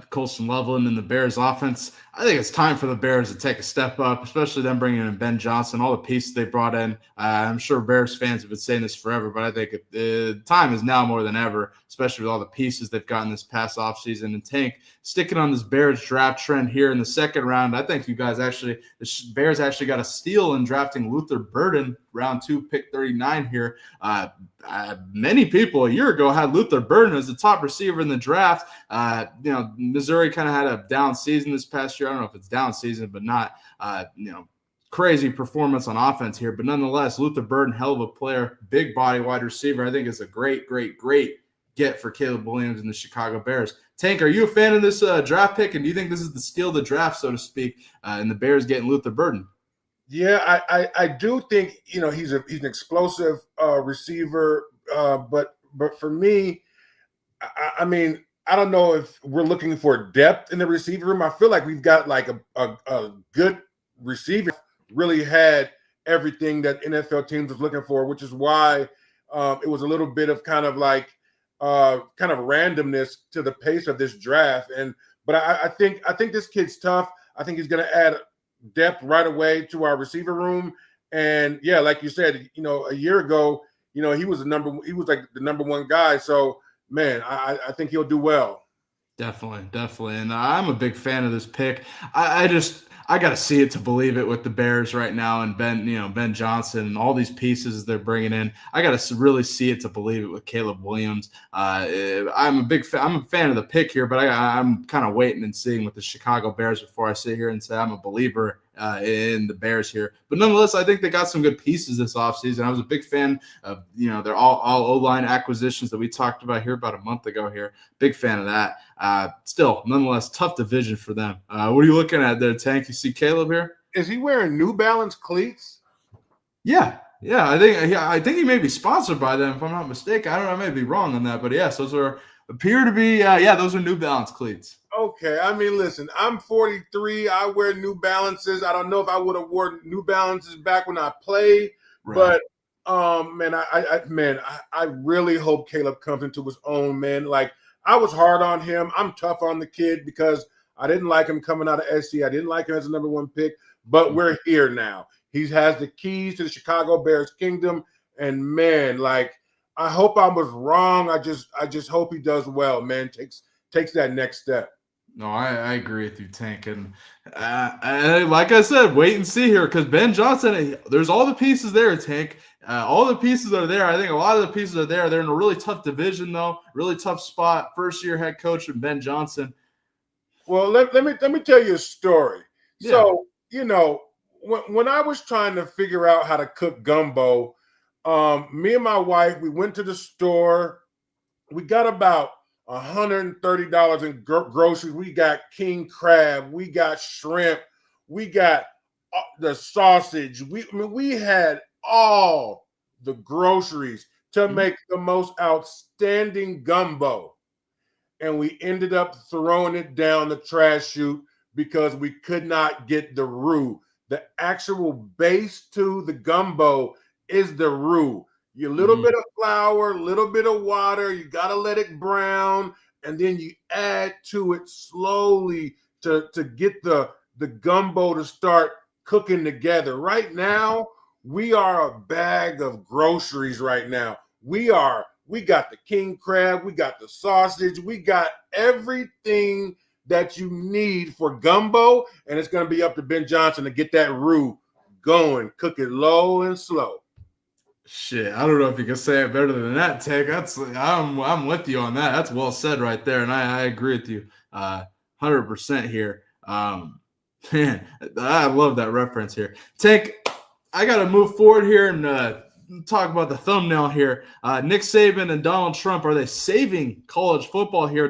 Colson Loveland and the Bears offense. I think it's time for the Bears to take a step up, especially them bringing in Ben Johnson, all the pieces they brought in. I'm sure Bears fans have been saying this forever, but I think the time is now more than ever, especially with all the pieces they've gotten this past offseason. And Tank, sticking on this Bears draft trend here in the second round, I think the Bears actually got a steal in drafting Luther Burden, round 2, pick 39 here. Many people a year ago had Luther Burden as the top receiver in the draft. Missouri kind of had a down season this past year. I don't know if it's down season, but not, crazy performance on offense here. But nonetheless, Luther Burden, hell of a player, big body wide receiver. I think it's a great get for Caleb Williams and the Chicago Bears. Tank, are you a fan of this draft pick? And do you think this is the steal of the draft, so to speak, and the Bears getting Luther Burden? Yeah, I do think, he's an explosive receiver. But for me, I mean, I don't know if we're looking for depth in the receiver room. I feel like we've got like a good receiver, really had everything that NFL teams was looking for, which is why it was a little bit of kind of randomness to the pace of this draft. But I think this kid's tough. I think he's going to add depth right away to our receiver room. And yeah, like you said, a year ago, he was like the number one guy. So man, I think he'll do well. Definitely. And I'm a big fan of this pick. I got to see it to believe it with the Bears right now, and Ben Johnson and all these pieces they're bringing in. I got to really see it to believe it with Caleb Williams. I'm a fan of the pick here, but I'm kind of waiting and seeing with the Chicago Bears before I sit here and say I'm a believer in the Bears here. But nonetheless, I think they got some good pieces this offseason. I was a big fan of, they're all O-line acquisitions that we talked about here about a month ago here. Big fan of that. Still, nonetheless, tough division for them. What are you looking at there, Tank? You see Caleb here? Is he wearing New Balance cleats? Yeah. I think he may be sponsored by them, if I'm not mistaken. I don't know. I may be wrong on that, but yes, those appear to be those are New Balance cleats. Okay, I mean, listen, I'm 43. I wear New Balances. I don't know if I would have worn New Balances back when I played, right. But man, I really hope Caleb comes into his own, man. Like, I was hard on him. I'm tough on the kid because I didn't like him coming out of SC. I didn't like him as a number one pick, but we're here now. He has the keys to the Chicago Bears kingdom, and man, like, I hope I was wrong. I just hope he does well, man. Takes that next step. No, I agree with you, Tank. And like I said, wait and see here, because Ben Johnson, there's all the pieces there, Tank. All the pieces are there. I think a lot of the pieces are there. They're in a really tough division, though. Really tough spot. First-year head coach and Ben Johnson. Well, let me tell you a story. Yeah. So, when I was trying to figure out how to cook gumbo, me and my wife, we went to the store. We got about $130 in groceries. We got king crab, we got shrimp, we got the sausage. We had all the groceries to make the most outstanding gumbo, and we ended up throwing it down the trash chute because we could not get the roux. the actual base to the gumbo is the roux. You little bit of flour, little bit of water, you got to let it brown, and then you add to it slowly to get the gumbo to start cooking together. Right now, we are a bag of groceries right now. We got the king crab, we got the sausage, we got everything that you need for gumbo, and it's going to be up to Ben Johnson to get that roux going. Cook it low and slow. Shit, I don't know if you can say it better than that, Tech. I'm with you on that. That's well said right there, and I agree with you 100% here. Man, I love that reference here. Tech, I got to move forward here and talk about the thumbnail here. Nick Saban and Donald Trump, are they saving college football here?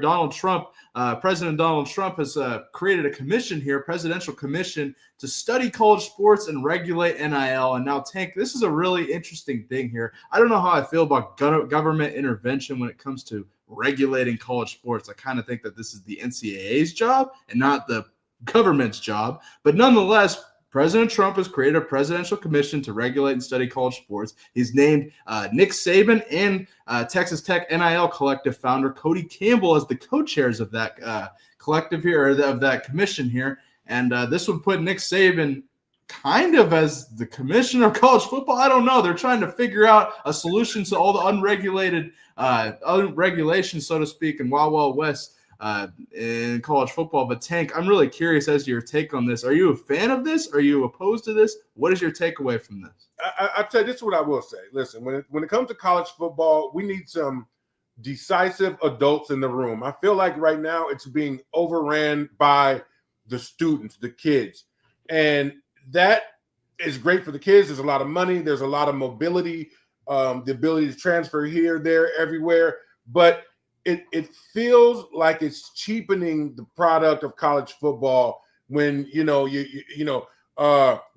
President Donald Trump has created a commission here, presidential commission, to study college sports and regulate NIL. And now, Tank, this is a really interesting thing here. I don't know how I feel about government intervention when it comes to regulating college sports. I kind of think that this is the NCAA's job and not the government's job. But nonetheless, President Trump has created a presidential commission to regulate and study college sports. He's named Nick Saban and Texas Tech NIL Collective founder Cody Campbell as the co-chairs of that collective here, or of that commission here. And this would put Nick Saban kind of as the commissioner of college football. I don't know. They're trying to figure out a solution to all the unregulated regulations, so to speak, in Wild Wild West in college football. But Tank, I'm really curious as to your take on this. Are you a fan of this? Are you opposed to this? What is your takeaway from this? I'll tell you, this is what I will say. Listen, when it comes to college football, we need some decisive adults in the room. I feel like right now it's being overran by the students, the kids. And that is great for the kids. There's a lot of money. There's a lot of mobility, the ability to transfer here, there, everywhere. But it feels like it's cheapening the product of college football when,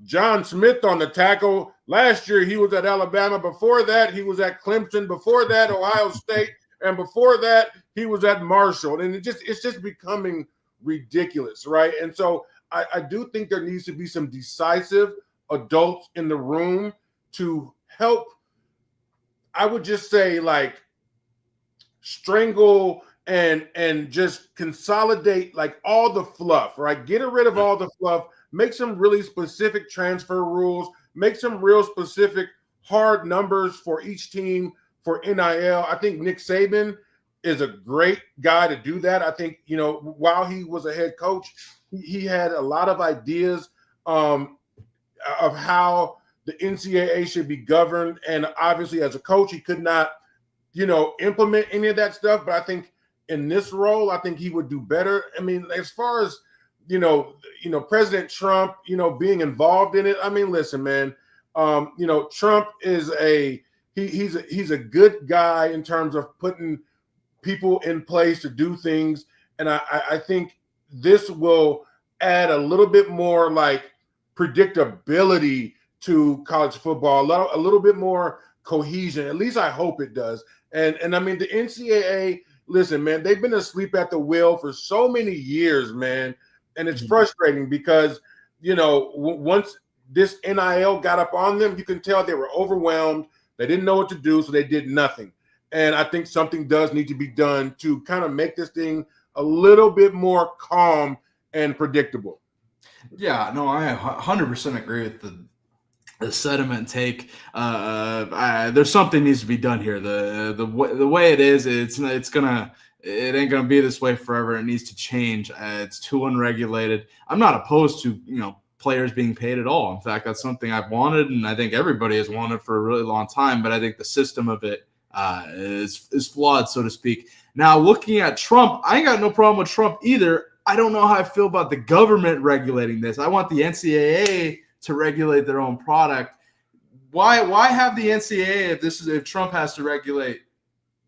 John Smith on the tackle. Last year, he was at Alabama. Before that, he was at Clifton. Before that, Ohio State. And before that, he was at Marshall. And it's just becoming ridiculous, right? And so I do think there needs to be some decisive adults in the room to help, I would just say, like, strangle and just consolidate like all the fluff, right? Get rid of all the fluff, make some really specific transfer rules, make some real specific hard numbers for each team for NIL. I think Nick Saban is a great guy to do that. I think, while he was a head coach, he had a lot of ideas of how the NCAA should be governed. And obviously as a coach, he could not, implement any of that stuff. But I think in this role, I think he would do better. I mean, as far as, President Trump, being involved in it. I mean, listen, man, Trump is he's a good guy in terms of putting people in place to do things. And I think this will add a little bit more like predictability to college football, a little bit more cohesion. At least I hope it does. And I mean, the NCAA, listen, man, they've been asleep at the wheel for so many years, man. And it's frustrating because, once this NIL got up on them, you can tell they were overwhelmed. They didn't know what to do, so they did nothing. And I think something does need to be done to kind of make this thing a little bit more calm and predictable. Yeah, no, I 100% agree with the sentiment take. There's something needs to be done here. The way it is, it ain't gonna be this way forever. It needs to change. It's too unregulated. I'm not opposed to players being paid at all. In fact, that's something I've wanted, and I think everybody has wanted for a really long time. But I think the system of it is flawed, so to speak. Now, looking at Trump, I ain't got no problem with Trump either. I don't know how I feel about the government regulating this. I want the NCAA to regulate their own product. Why have the NCAA if Trump has to regulate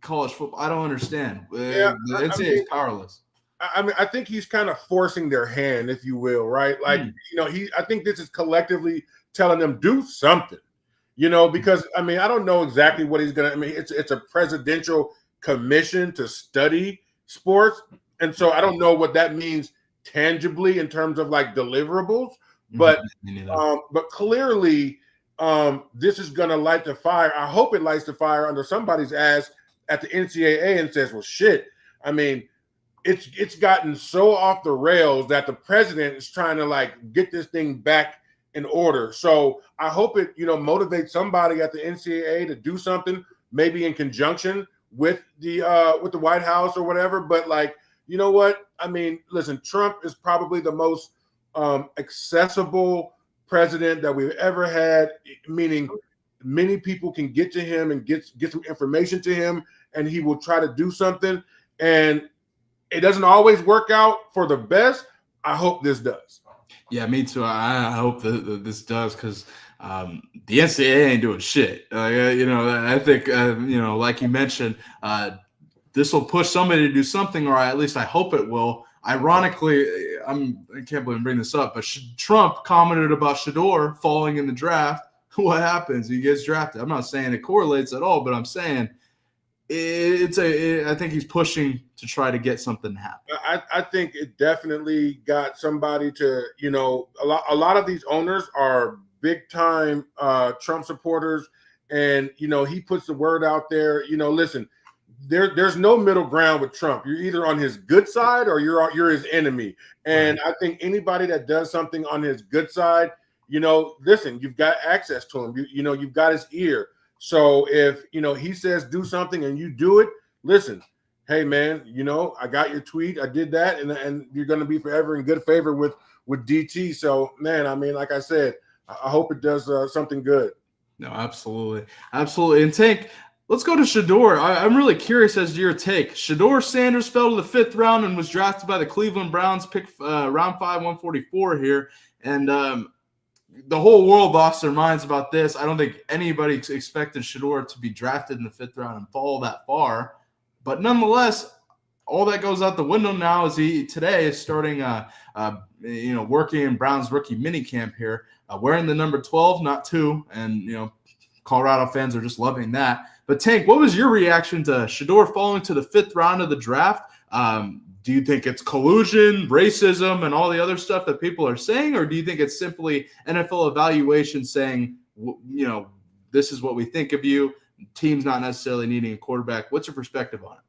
college football? I don't understand. The NCAA is powerless. I mean, I think he's kind of forcing their hand, if you will, right? Like, I think this is collectively telling them do something, because I mean, I don't know exactly what he's gonna. I mean, it's a presidential commission to study sports, and so I don't know what that means tangibly in terms of like deliverables. But Me neither. but clearly, this is going to light the fire. I hope it lights the fire under somebody's ass at the NCAA and says, well, shit. I mean, it's gotten so off the rails that the president is trying to like get this thing back in order. So I hope it, motivates somebody at the NCAA to do something, maybe in conjunction with the White House or whatever. But like, you know what? I mean, listen, Trump is probably the most accessible president that we've ever had, meaning many people can get to him and get some information to him, and he will try to do something. And it doesn't always work out for the best. I hope this does. Yeah, me too. I hope that this does, because the NCAA ain't doing shit. I think, like you mentioned, this will push somebody to do something, or at least I hope it will. Ironically, I can't believe I'm bringing this up, but Trump commented about Shedeur falling in the draft. What happens? He gets drafted. I'm not saying it correlates at all, but I'm saying I think he's pushing to try to get something to happen. I think it definitely got somebody to, a lot of these owners are big time Trump supporters, and he puts the word out there. Listen, there's no middle ground with Trump. You're either on his good side or you're his enemy. And I think anybody that does something on his good side, listen, you've got access to him. You've got his ear. So if, he says do something and you do it, listen, hey, man, I got your tweet. I did that. And you're going to be forever in good favor with DT. So, man, I mean, like I said, I hope it does something good. No, absolutely. Absolutely. And Tank, let's go to Shedeur. I'm really curious as to your take. Shedeur Sanders fell to the 5th round and was drafted by the Cleveland Browns, pick round 5, 144 here. And the whole world lost their minds about this. I don't think anybody expected Shedeur to be drafted in the 5th round and fall that far. But nonetheless, all that goes out the window now as he today is starting, working in Browns rookie minicamp here, wearing the number 12, not 2. And, Colorado fans are just loving that. But Tank, what was your reaction to Shedeur falling to the 5th round of the draft? Do you think it's collusion, racism, and all the other stuff that people are saying? Or do you think it's simply NFL evaluation saying, this is what we think of you, teams not necessarily needing a quarterback? What's your perspective on it?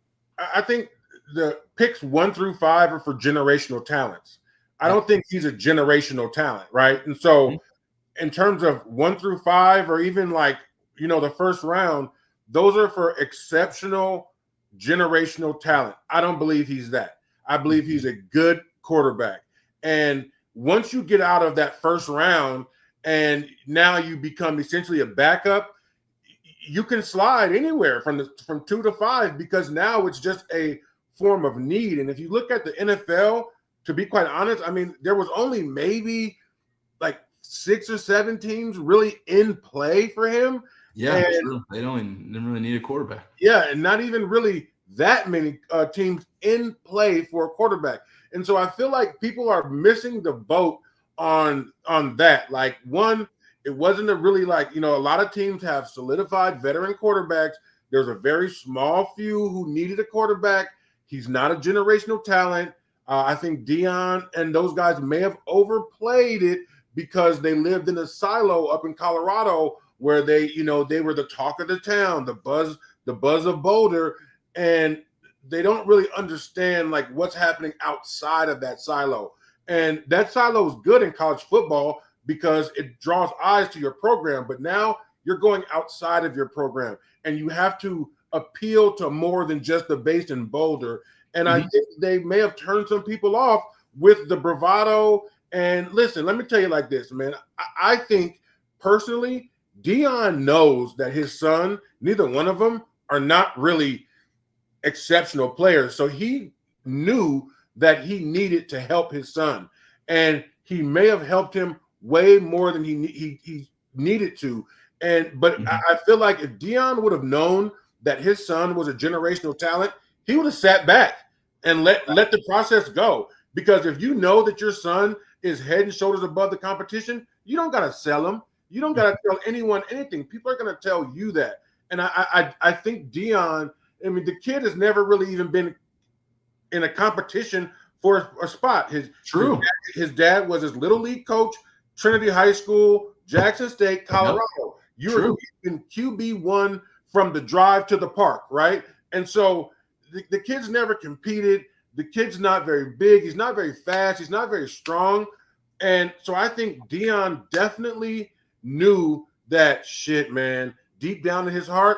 I think the picks 1 through 5 are for generational talents. I don't think he's a generational talent, right? And so in terms of 1 through 5, or even like, the first round, those are for exceptional generational talent. I don't believe he's that. I believe he's a good quarterback. And once you get out of that first round and now you become essentially a backup, you can slide anywhere from 2 to 5, because now it's just a form of need. And if you look at the NFL, to be quite honest, I mean, there was only maybe like 6 or 7 teams really in play for him. Yeah, true. They didn't really need a quarterback. Yeah, and not even really that many teams in play for a quarterback. And so I feel like people are missing the boat on that. Like, one, it wasn't a really like, a lot of teams have solidified veteran quarterbacks. There's a very small few who needed a quarterback. He's not a generational talent. I think Deion and those guys may have overplayed it because they lived in a silo up in Colorado where they were the talk of the town, the buzz of Boulder, and they don't really understand like what's happening outside of that silo. And that silo is good in college football because it draws eyes to your program, but now you're going outside of your program and you have to appeal to more than just the base in Boulder. And I think they may have turned some people off with the bravado. And listen, let me tell you like this, man. I think personally, Deion knows that his son, neither one of them are not really exceptional players. So he knew that he needed to help his son. And he may have helped him way more than he needed to. But I feel like if Deion would have known that his son was a generational talent, he would have sat back and let the process go. Because if you know that your son is head and shoulders above the competition, you don't got to sell him. You don't got to tell anyone anything. People are going to tell you that. And I think Deion, I mean, the kid has never really even been in a competition for a spot. His dad was his little league coach Trinity High School, Jackson State, Colorado. You're in QB1 from the drive to the park, right? And so the kid's never competed. The kid's not very big. He's not very fast. He's not very strong. And so I think Dion definitely knew that shit, man. Deep down in his heart,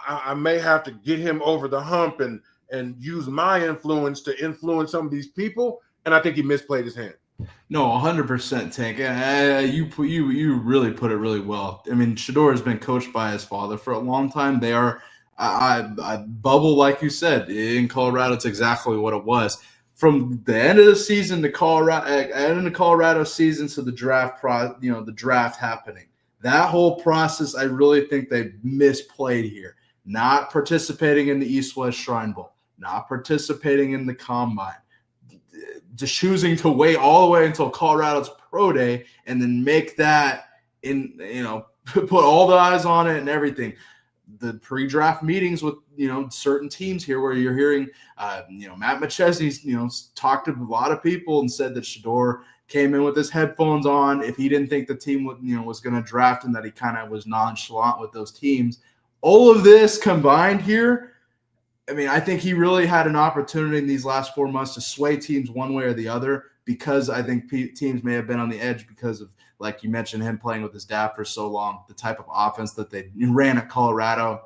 I may have to get him over the hump and use my influence to influence some of these people. And I think he misplayed his hand. No, 100%, Tank. You really put it really well. I mean, Shedeur has been coached by his father for a long time. They are I bubble, like you said, in Colorado. It's exactly what it was. From the end of the season to Colorado season to the draft, the draft happening. That whole process, I really think they misplayed here. Not participating in the East-West Shrine Bowl, not participating in the Combine, just choosing to wait all the way until Colorado's Pro Day and then make that put all the eyes on it and everything. The pre-draft meetings with, certain teams here where you're hearing, Matt McChesney's, talked to a lot of people and said that Shedeur came in with his headphones on. If he didn't think the team was going to draft him, that he kind of was nonchalant with those teams. All of this combined here, I mean, I think he really had an opportunity in these last 4 months to sway teams one way or the other, because I think teams may have been on the edge because of, like you mentioned, him playing with his dad for so long, the type of offense that they ran at Colorado.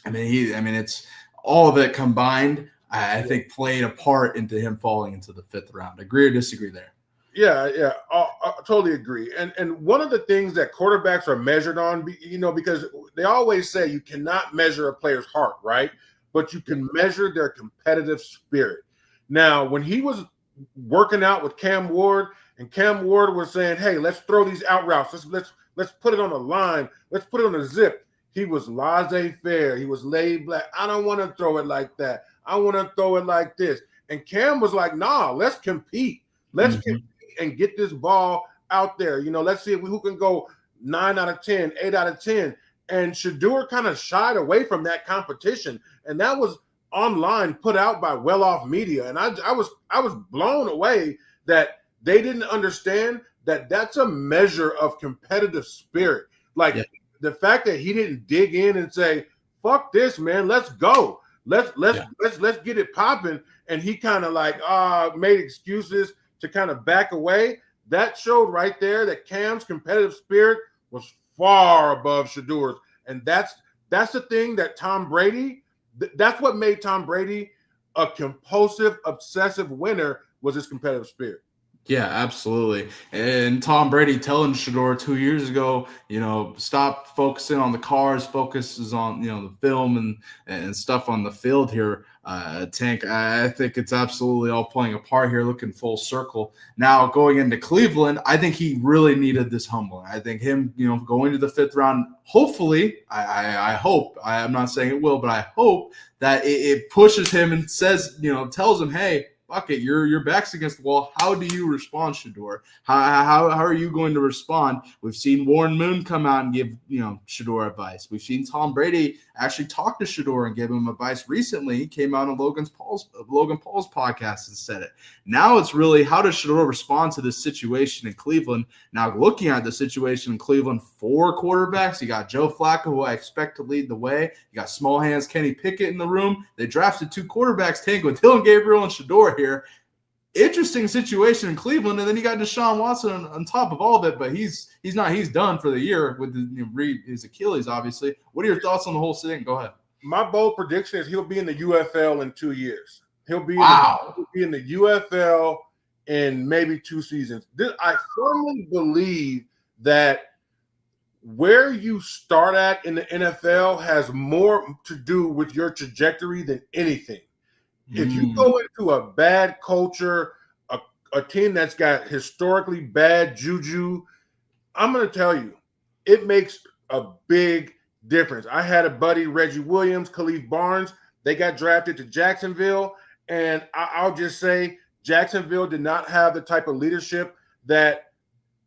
I mean, it's all of it combined, I think played a part into him falling into the 5th round. Agree or disagree there? Yeah, I totally agree. And one of the things that quarterbacks are measured on, because they always say you cannot measure a player's heart, right? But you can measure their competitive spirit. Now, when he was working out with Cam Ward, and Cam Ward was saying, "Hey, let's throw these out routes. Let's put it on a line. Let's put it on a zip." He was laissez-faire. He was laid back. I don't want to throw it like that. I want to throw it like this. And Cam was like, "Nah, let's compete. Let's compete and get this ball out there. Let's see who can go 9 out of 10, 8 out of 10." And Shedeur kind of shied away from that competition, and that was online, put out by well-off media. And I was blown away that they didn't understand that that's a measure of competitive spirit. Like the fact that he didn't dig in and say, "Fuck this, man, let's go, let's get it popping," and he kind of made excuses to kind of back away. That showed right there that Cam's competitive spirit was far above Shedeur's. And that's the thing that Tom Brady, that's what made Tom Brady a compulsive, obsessive winner, was his competitive spirit. Yeah, absolutely. And Tom Brady telling Shedeur 2 years ago, stop focusing on the cars, focuses on, the film and stuff on the field here. Tank, I think it's absolutely all playing a part here, looking full circle. Now going into Cleveland, I think he really needed this humbling. I think him, going to the 5th round, hopefully, I hope, I'm not saying it will, but I hope that it pushes him and says, tells him, "Hey, fuck it, your back's against the wall. How do you respond, Shedeur? How are you going to respond?" We've seen Warren Moon come out and give Shedeur advice. We've seen Tom Brady actually talk to Shedeur and give him advice recently. He came out on Logan Paul's podcast and said it. Now it's really, how does Shedeur respond to this situation in Cleveland? Now looking at the situation in Cleveland, 4 quarterbacks. You got Joe Flacco, who I expect to lead the way. You got small hands Kenny Pickett in the room. They drafted 2 quarterbacks, Tank, with Dylan Gabriel and Shedeur here. Interesting situation in Cleveland, and then you got Deshaun Watson on top of all of it, but he's done for the year with his Achilles, obviously. What are your thoughts on the whole thing? Go ahead. My bold prediction is he'll be in the UFL in 2 years. He'll be in the UFL in maybe 2 seasons. I firmly believe that where you start at in the NFL has more to do with your trajectory than anything. If you go into a bad culture, a team that's got historically bad juju, I'm going to tell you, it makes a big difference. I had a buddy, Reggie Williams, Khalif Barnes. They got drafted to Jacksonville, and I'll just say Jacksonville did not have the type of leadership that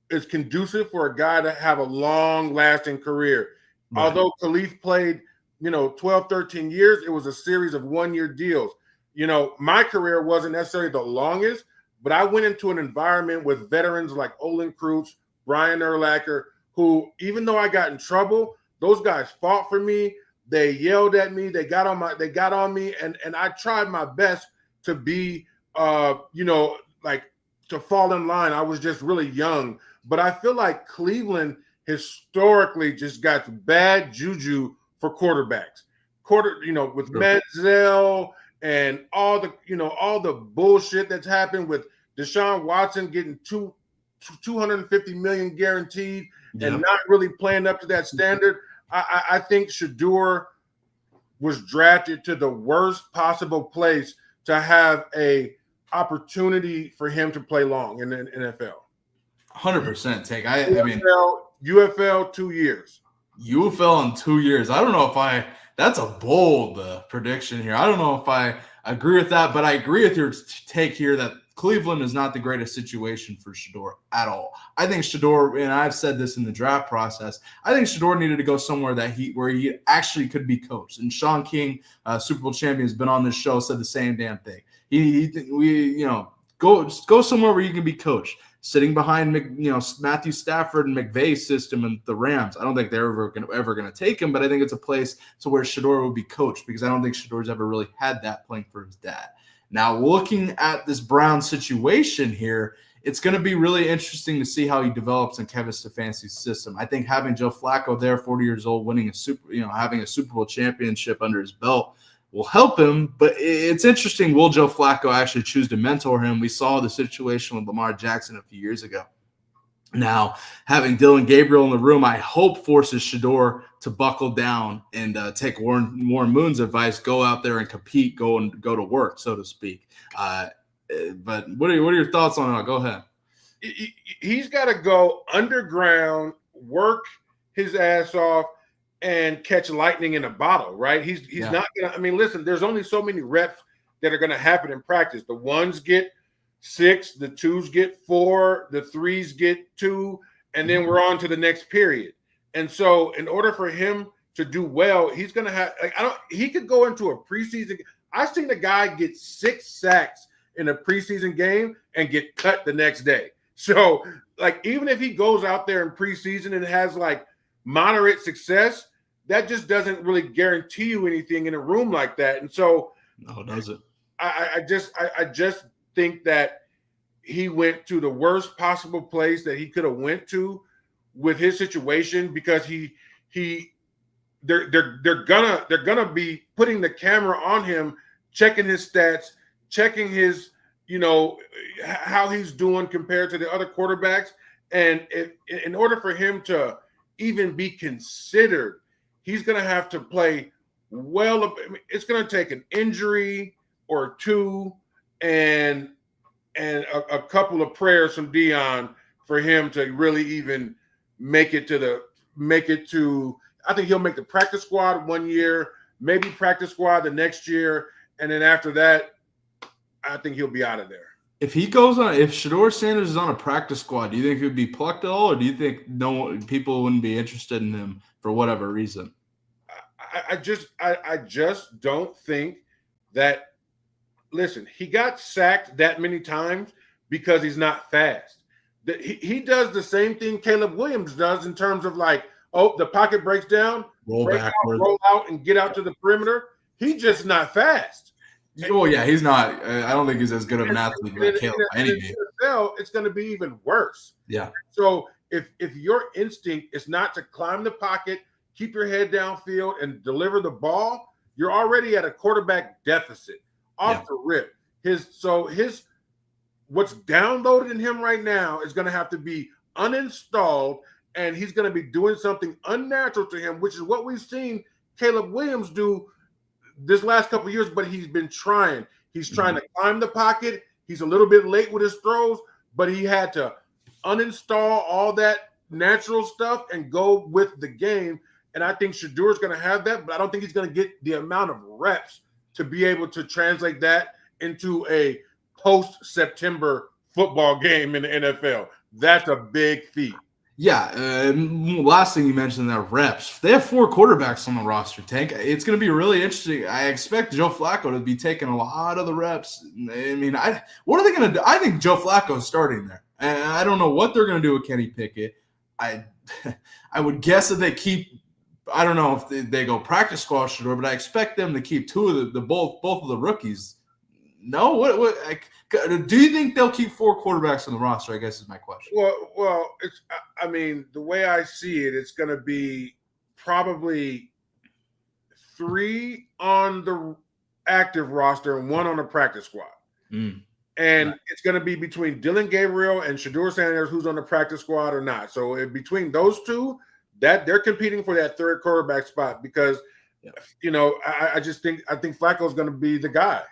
is conducive for a guy to have a long-lasting career. Right. Although Khalif played, 12, 13 years, it was a series of 1-year deals. My career wasn't necessarily the longest, but I went into an environment with veterans like Olin Kreutz, Brian Urlacher, who, even though I got in trouble, those guys fought for me. They yelled at me. They got on me, and I tried my best to be, like, to fall in line. I was just really young, but I feel like Cleveland historically just got bad juju for quarterbacks. With Manziel and all the bullshit that's happened with Deshaun Watson getting $250 million guaranteed and not really playing up to that standard. I think Shedeur was drafted to the worst possible place to have a opportunity for him to play long in the NFL. 100% take. UFL 2 years. UFL in 2 years. I don't know if that's a bold prediction here. I don't know if I agree with that, but I agree with your take here that Cleveland is not the greatest situation for Shedeur at all. I think Shedeur, and I've said this in the draft process, I think Shedeur needed to go somewhere where he actually could be coached. And Sean King, Super Bowl champion, has been on this show, said the same damn thing. Go somewhere where you can be coached. Sitting behind Matthew Stafford and McVay's system and the Rams, I don't think they're ever going to take him, but I think it's a place to where Shedeur will be coached, because I don't think Shedeur's ever really had that playing for his dad. Now, looking at this Brown situation here, it's going to be really interesting to see how he develops in Kevin Stefanski's system. I think having Joe Flacco there, 40 years old, having a Super Bowl championship under his belt will help him. But it's interesting, will Joe Flacco actually choose to mentor him? We saw the situation with Lamar Jackson a few years ago. Now, having Dylan Gabriel in the room, I hope forces Shedeur to buckle down and take Warren Moon's advice, go out there and compete, go to work, so to speak. But what are your thoughts on that? Go ahead. He's got to go underground, work his ass off, and catch lightning in a bottle, right? He's not going to – I mean, listen, there's only so many reps that are going to happen in practice. The ones get 6, the 2s get 4, the 3s get 2, and then we're on to the next period. And so in order for him to do well, he's going to have he could go into a preseason. I've seen a guy get 6 sacks in a preseason game and get cut the next day. So even if he goes out there in preseason and has moderate success, that just doesn't really guarantee you anything in a room like that. And so no, does it? I just think that he went to the worst possible place that he could have went to with his situation, because they're gonna be putting the camera on him, checking his stats, checking his how he's doing compared to the other quarterbacks. And in order for him to even be considered, he's gonna have to play well. It's gonna take an injury or two and a couple of prayers from Dion for him to really even make it to I think he'll make the practice squad 1 year, maybe practice squad the next year, and then after that, I think he'll be out of there. If Shedeur Sanders is on a practice squad, do you think he would be plucked at all, or do you think people wouldn't be interested in him for whatever reason? I just don't think that. Listen, he got sacked that many times because he's not fast. He does the same thing Caleb Williams does in terms of the pocket breaks down, roll out, and get out to the perimeter. He's just not fast. Oh, yeah, he's not. I don't think he's as good of an athlete like Caleb by any means. It's going to be even worse. Yeah. So if your instinct is not to climb the pocket, keep your head downfield, and deliver the ball, you're already at a quarterback deficit off the rip. What's downloaded in him right now is going to have to be uninstalled, and he's going to be doing something unnatural to him, which is what we've seen Caleb Williams do this last couple of years, but he's been trying. He's trying to climb the pocket. He's a little bit late with his throws, but he had to uninstall all that natural stuff and go with the game. And I think Shedeur is going to have that, but I don't think he's going to get the amount of reps to be able to translate that into a post-September football game in the NFL. That's a big feat. Yeah. Last thing you mentioned there, reps. They have 4 quarterbacks on the roster, Tank. It's going to be really interesting. I expect Joe Flacco to be taking a lot of the reps. I mean, what are they going to do? I think Joe Flacco is starting there. And I don't know what they're going to do with Kenny Pickett. I would guess that they keep. I don't know if they go practice squad Shador, but I expect them to keep 2 of both of the rookies. No, what? Do you think they'll keep 4 quarterbacks on the roster? I guess is my question. Well, I mean, the way I see it, it's going to be probably 3 on the active roster and 1 on the practice squad. And it's going to be between Dylan Gabriel and Shador Sanders, who's on the practice squad or not. So between those 2, that they're competing for that 3rd quarterback spot because, I think Flacco's going to be the guy.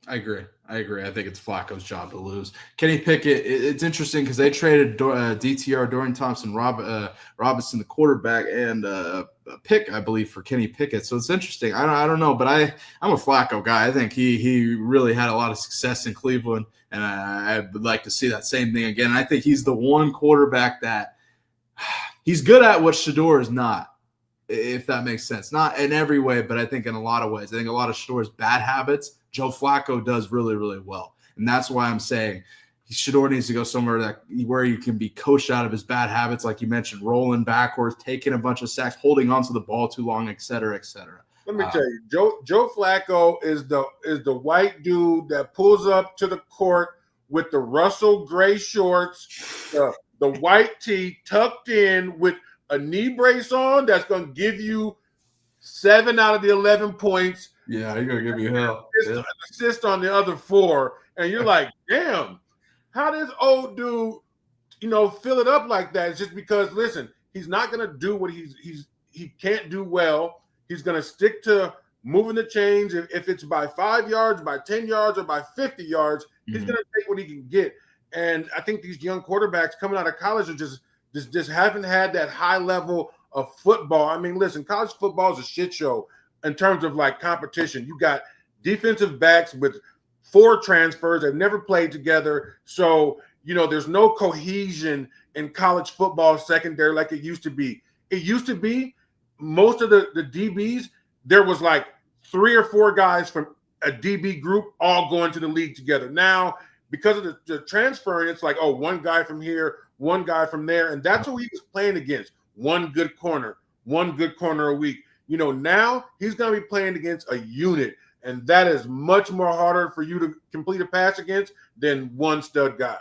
I agree. I think it's Flacco's job to lose. Kenny Pickett, it's interesting because they traded DTR, Dorian Thompson, Robinson, the quarterback, and a pick, I believe, for Kenny Pickett. So it's interesting. I don't know, but I'm a Flacco guy. I think he really had a lot of success in Cleveland, and I would like to see that same thing again. And I think he's the one quarterback that he's good at what Shador is not, if that makes sense. Not in every way, but I think in a lot of ways. I think a lot of Shador's bad habits, Joe Flacco does really, really well. And that's why I'm saying Shador needs to go somewhere where you can be coached out of his bad habits, like you mentioned, rolling backwards, taking a bunch of sacks, holding onto the ball too long, et cetera, et cetera. Let me tell you, Joe Flacco is the white dude that pulls up to the court with the Russell Gray shorts, the white tee tucked in with a knee brace on that's going to give you 7 out of the 11 points. Yeah, you're going to give me hell. An assist on the other 4. And you're like, damn, how does old dude, fill it up like that? It's just because, listen, he's not going to do what he can't do well. He's going to stick to moving the chains. If it's by 5 yards, by 10 yards, or by 50 yards, he's going to take what he can get. And I think these young quarterbacks coming out of college are just haven't had that high level of football. I mean, listen, college football is a shit show in terms of like competition. You got defensive backs with 4 transfers that never played together. So, there's no cohesion in college football secondary like it used to be. It used to be most of the DBs, there was like 3 or 4 guys from a DB group all going to the league together. Now, because of the transferring, it's like, 1 guy from here, 1 guy from there. And that's who he was playing against. 1 good corner a week. Now he's going to be playing against a unit. And that is much more harder for you to complete a pass against than 1 stud guy.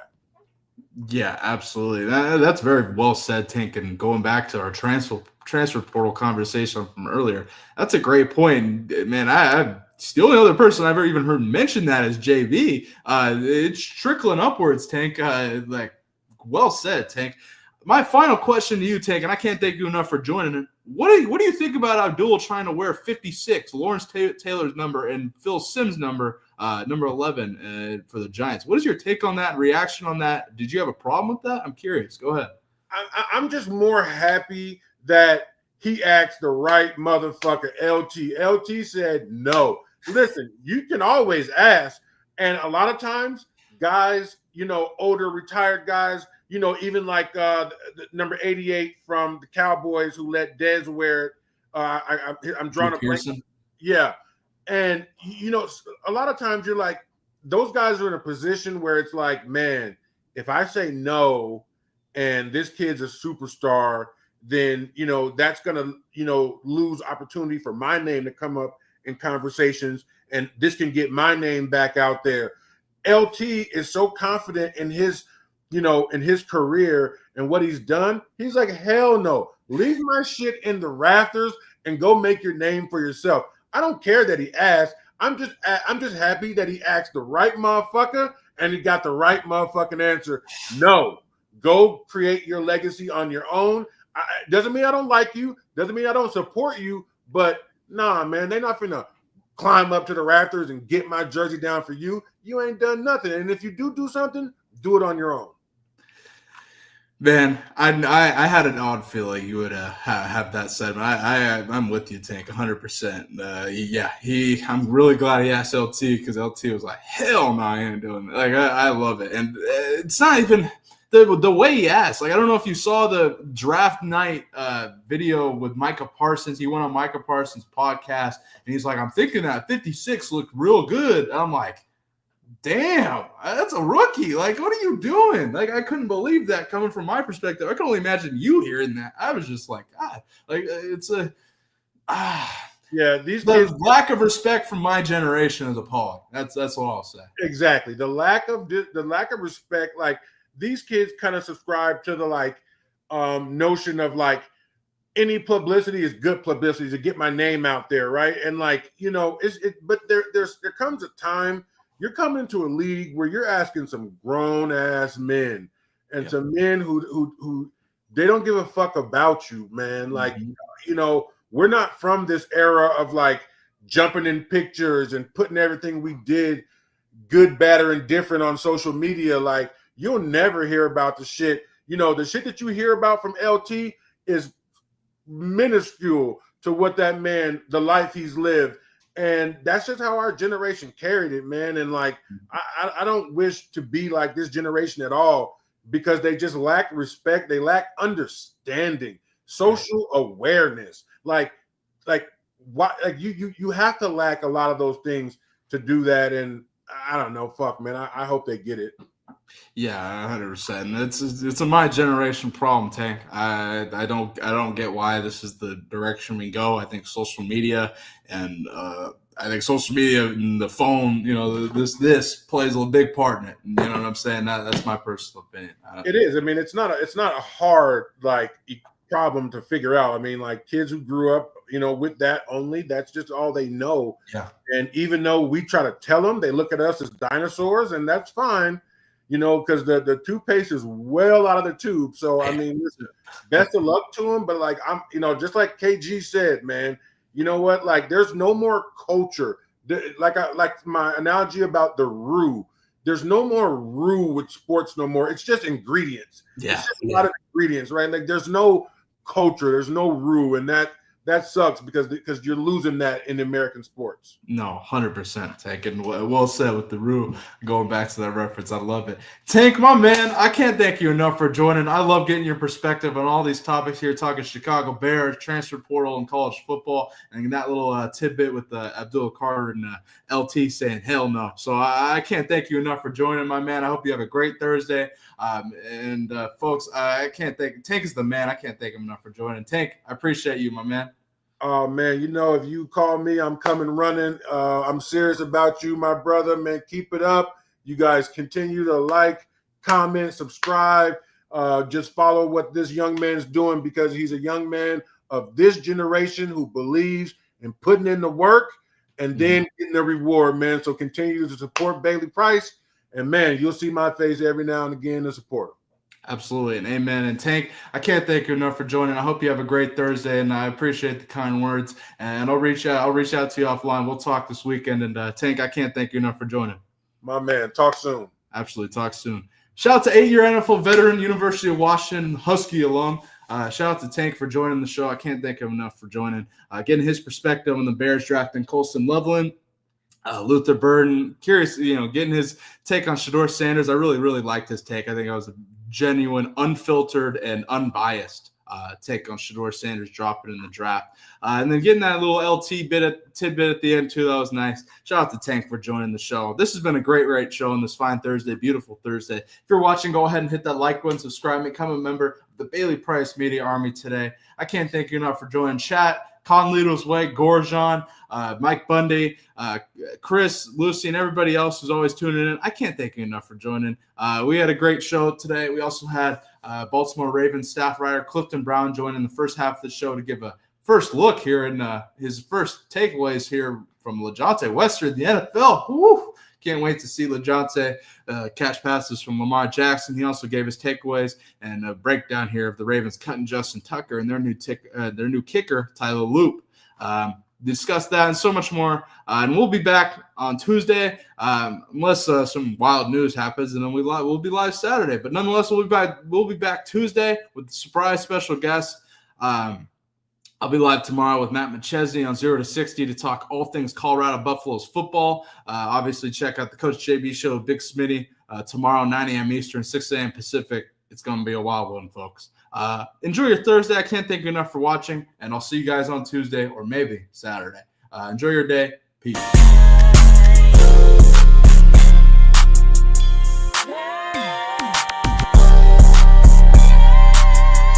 Yeah, absolutely. That's very well said, Tank. And going back to our transfer portal conversation from earlier, that's a great point. Man, it's the only other person I've ever even heard mention that is JV. It's trickling upwards, Tank. Well said, Tank. My final question to you, Tank, and I can't thank you enough for joining it. What do you think about Abdul trying to wear 56, Lawrence Taylor's number, and Phil Simms' number 11 for the Giants? What is your take on that, reaction on that? Did you have a problem with that? I'm curious. Go ahead. I'm just more happy that he asked the right motherfucker, LT. LT said no. Listen, you can always ask. And a lot of times, guys, older retired guys, even like the number 88 from the Cowboys who let Dez wear it. I'm drawing a blank. Yeah. And, a lot of times you're like, those guys are in a position where it's like, man, if I say no and this kid's a superstar, then, that's going to, lose opportunity for my name to come up in conversations. And this can get my name back out there. LT is so confident in his career and what he's done. He's like, hell no, leave my shit in the rafters and go make your name for yourself. I don't care that he asked. I'm just happy that he asked the right motherfucker and he got the right motherfucking answer. No, go create your legacy on your own. Doesn't mean I don't like you. Doesn't mean I don't support you. But nah, man, they're not finna climb up to the rafters and get my jersey down for you. You ain't done nothing. And if you do something, do it on your own. Man, I had an odd feeling you would have that said. I'm with you, Tank, 100%. I'm really glad he asked LT because LT was like, hell no, I ain't doing that. Like, I love it. And it's not even the way he asked, like, I don't know if you saw the draft night video with Micah Parsons. He went on Micah Parsons' podcast, and he's like, I'm thinking that 56 looked real good. And I'm like, damn, that's a rookie. Like, what are you doing? Like, I couldn't believe that coming from my perspective. I can only imagine you hearing that. I was just like, God, like, it's a yeah. These the kids, lack of respect from my generation is appalling. That's what I'll say. exactly, the lack of respect. Like, these kids kind of subscribe to the notion of like any publicity is good publicity to get my name out there, right? And like, but there comes a time you're coming into a league where you're asking some grown ass men and some men who they don't give a fuck about you, man. Like, we're not from this era of like jumping in pictures and putting everything we did, good, bad, or indifferent, on social media. Like, you'll never hear about the shit. The shit that you hear about from LT is minuscule to what that man, the life he's lived. And that's just how our generation carried it, man. And like, I don't wish to be like this generation at all, because they just lack respect. They lack understanding, social awareness. Like what? Like you have to lack a lot of those things to do that. And I don't know, fuck, man. I hope they get it. Yeah, 100%. It's a my generation problem, Tank. I don't get why this is the direction we go. I think social media and the phone, this plays a big part in it. You know what I'm saying? That's my personal opinion. It is. I mean, it's not a hard problem to figure out. I mean, like, kids who grew up, with that only, that's just all they know. Yeah. And even though we try to tell them, they look at us as dinosaurs, and that's fine. Because the toothpaste is well out of the tube. So, I mean, listen, best of luck to him. But, like, I'm, just like KG said, man, you know what? Like, there's no more culture. Like my analogy about the roux. There's no more roux with sports no more. It's just ingredients. Yeah. It's just a lot of ingredients, right? Like, there's no culture. There's no roux. And that sucks because you're losing that in American sports. No, 100%, Tank. And well said with the roux. Going back to that reference, I love it. Tank, my man, I can't thank you enough for joining. I love getting your perspective on all these topics here, talking Chicago Bears, transfer portal, and college football, and that little tidbit with Abdul Carter and LT saying hell no. So I can't thank you enough for joining, my man. I hope you have a great Thursday. Folks, I can't thank Tank is the man. I can't thank him enough for joining. Tank, I appreciate you, my man. Oh, man, if you call me, I'm coming running. I'm serious about you, my brother, man. Keep it up. You guys continue to like, comment, subscribe. Just follow what this young man's doing, because he's a young man of this generation who believes in putting in the work and then getting the reward, man. So continue to support Bailey Price. And, man, you'll see my face every now and again to support him. Absolutely, and amen. And Tank, I can't thank you enough for joining. I hope you have a great Thursday, and I appreciate the kind words. And I'll reach out to you offline. We'll talk this weekend. And Tank, I can't thank you enough for joining. My man, talk soon. Absolutely, talk soon. Shout out to 8-year NFL veteran, University of Washington Husky alum. Shout out to Tank for joining the show. I can't thank him enough for joining. Getting his perspective on the Bears drafting Colston Loveland. Luther Burden, curious, getting his take on Shedeur Sanders. I really, really liked his take. I think I was a genuine, unfiltered, and unbiased take on Shedeur Sanders dropping in the draft. And then getting that little LT tidbit at the end, too. That was nice. Shout out to Tank for joining the show. This has been a great show on this fine Thursday, beautiful Thursday. If you're watching, go ahead and hit that like button, subscribe, become a member of the Bailey Price Media Army today. I can't thank you enough for joining chat. Conlito's Way, Gorjan, Mike Bundy, Chris, Lucy, and everybody else who's always tuning in. I can't thank you enough for joining. We had a great show today. We also had Baltimore Ravens staff writer Clifton Brown join in the first half of the show to give a first look here and his first takeaways here from LaJohntay Wester in the NFL. Woo! Can't wait to see LaJohntay catch passes from Lamar Jackson. He also gave his takeaways and a breakdown here of the Ravens cutting Justin Tucker and their new kicker, Tyler Loop. Discuss that and so much more. And we'll be back on Tuesday unless some wild news happens, and then we'll be live Saturday. But nonetheless, we'll be back Tuesday with a surprise special guest. I'll be live tomorrow with Matt McChesney on 0 to 60 to talk all things Colorado Buffaloes football. Obviously, check out the Coach JB Show, Big Smitty, tomorrow, 9 a.m. Eastern, 6 a.m. Pacific. It's going to be a wild one, folks. Enjoy your Thursday. I can't thank you enough for watching, and I'll see you guys on Tuesday or maybe Saturday. Enjoy your day. Peace.